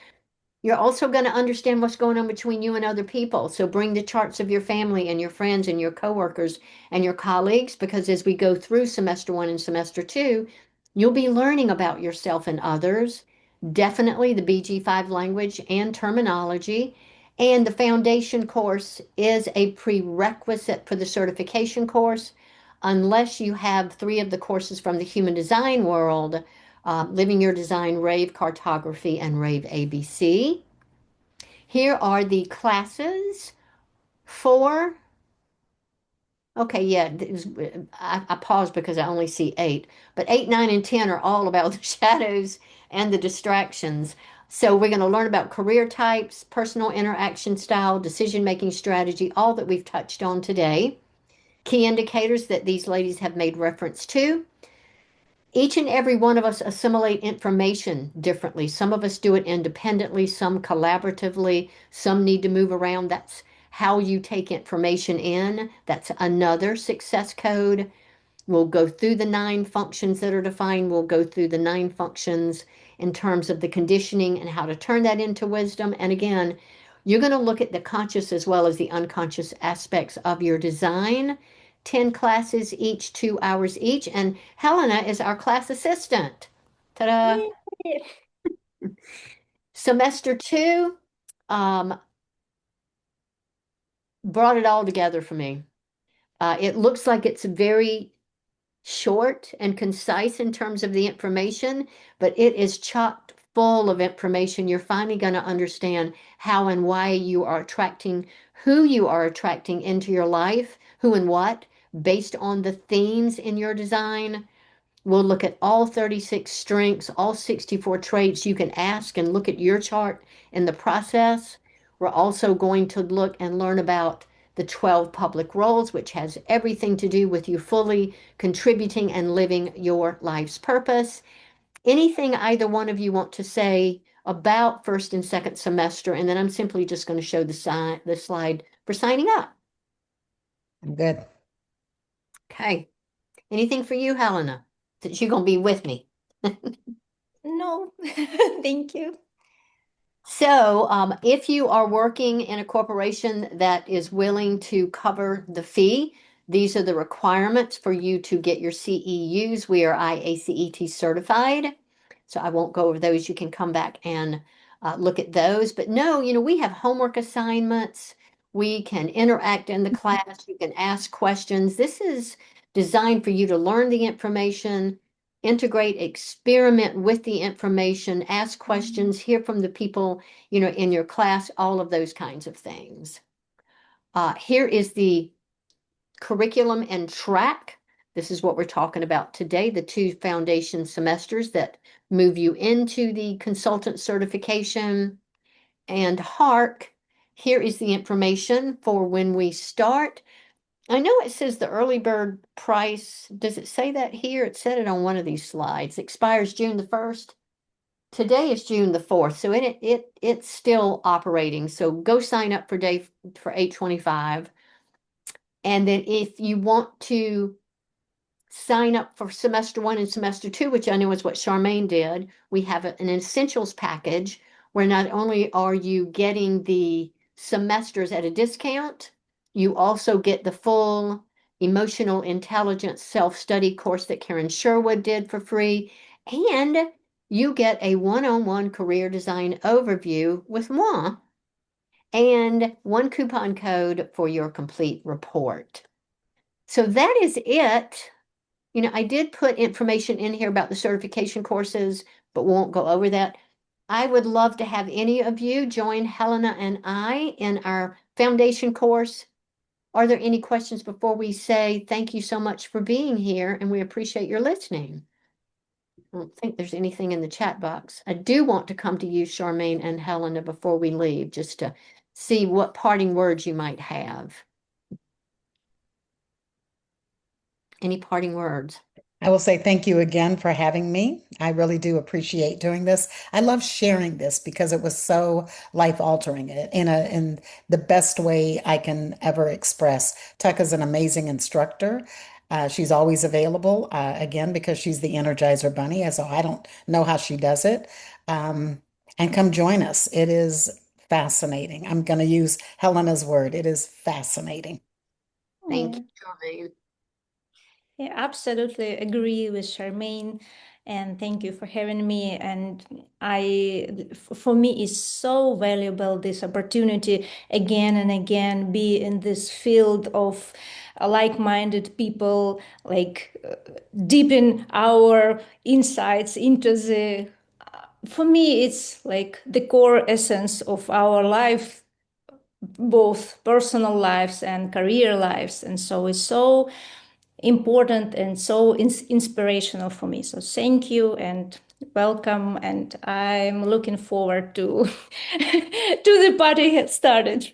You're also going to understand what's going on between you and other people. So bring the charts of your family and your friends and your coworkers and your colleagues, because as we go through semester one and semester two, you'll be learning about yourself and others. Definitely the BG5 language and terminology. And the foundation course is a prerequisite for the certification course, unless you have three of the courses from the human design world, Living Your Design, Rave Cartography, and Rave ABC. Here are the classes for, okay, yeah, I paused because I only see 8, but 8, 9, and 10 are all about the shadows and the distractions. So we're going to learn about career types, personal interaction style, decision-making strategy, all that we've touched on today. Key indicators that these ladies have made reference to. Each and every one of us assimilate information differently. Some of us do it independently, some collaboratively, some need to move around. That's how you take information in. That's another success code. We'll go through the 9 functions that are defined. We'll go through the 9 functions in terms of the conditioning and how to turn that into wisdom. And again, you're going to look at the conscious as well as the unconscious aspects of your design. 10 classes each, 2 hours each. And Helena is our class assistant. Ta-da! Yay. Semester 2 brought it all together for me. It looks like it's very short and concise in terms of the information, but it is chock full of information. You're finally going to understand how and why you are attracting who you are attracting into your life, who and what, based on the themes in your design. We'll look at all 36 strengths, all 64 traits. You can ask and look at your chart in the process. We're also going to look and learn about the 12 public roles, which has everything to do with you fully contributing and living your life's purpose. Anything either one of you want to say about first and second semester, and then I'm simply just going to show the slide for signing up. I'm good. Okay. Anything for you, Helena, since you're going to be with me? No, thank you. So, if you are working in a corporation that is willing to cover the fee, these are the requirements for you to get your CEUs. We are IACET certified, so I won't go over those. You can come back and look at those. But no, we have homework assignments. We can interact in the class. You can ask questions. This is designed for you to learn the information, integrate, experiment with the information, ask questions, hear from the people, in your class, all of those kinds of things. Here is the curriculum and track. This is what we're talking about today, the 2 foundation semesters that move you into the consultant certification. And hark, here is the information for when we start. I know it says the early bird price. Does it say that here? It said it on one of these slides. Expires June the 1st. Today is June the 4th, so it's still operating. So go sign up for 825. And then if you want to sign up for semester 1 and semester 2, which I know is what Charmaine did, we have an essentials package where not only are you getting the semesters at a discount, you also get the full emotional intelligence self-study course that Karen Sherwood did for free, and you get a one-on-one career design overview with moi and 1 coupon code for your complete report. So that is it. I did put information in here about the certification courses, but won't go over that. I would love to have any of you join Helena and I in our foundation course. Are there any questions before we say thank you so much for being here and we appreciate your listening? I don't think there's anything in the chat box. I do want to come to you, Charmaine and Helena, before we leave, just to see what parting words you might have. Any parting words? I will say thank you again for having me. I really do appreciate doing this. I love sharing this because it was so life altering in the best way I can ever express. Tuck is an amazing instructor. She's always available, again, because she's the Energizer Bunny, and so I don't know how she does it. Um, and come join us. It is fascinating. I'm going to use Helena's word. It is fascinating. Thank Yeah. you, Charmaine. Yeah, absolutely agree with Charmaine, and thank you for having me. And for me, it's so valuable this opportunity again and again be in this field of like-minded people, like deepen our insights into the. For me, it's like the core essence of our life, both personal lives and career lives, and so it's so important and so inspirational for me. So thank you and welcome, and I'm looking forward to to the party get started.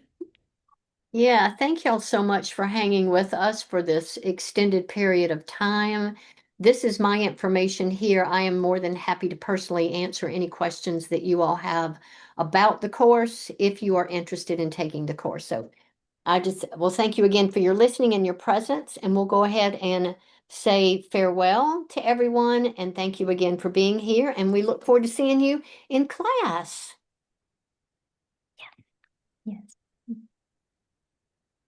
Yeah, thank y'all so much for hanging with us for this extended period of time. This is my information here. I am more than happy to personally answer any questions that you all have about the course if you are interested in taking the course. So well, thank you again for your listening and your presence, and we'll go ahead and say farewell to everyone. And thank you again for being here. And we look forward to seeing you in class. Yes.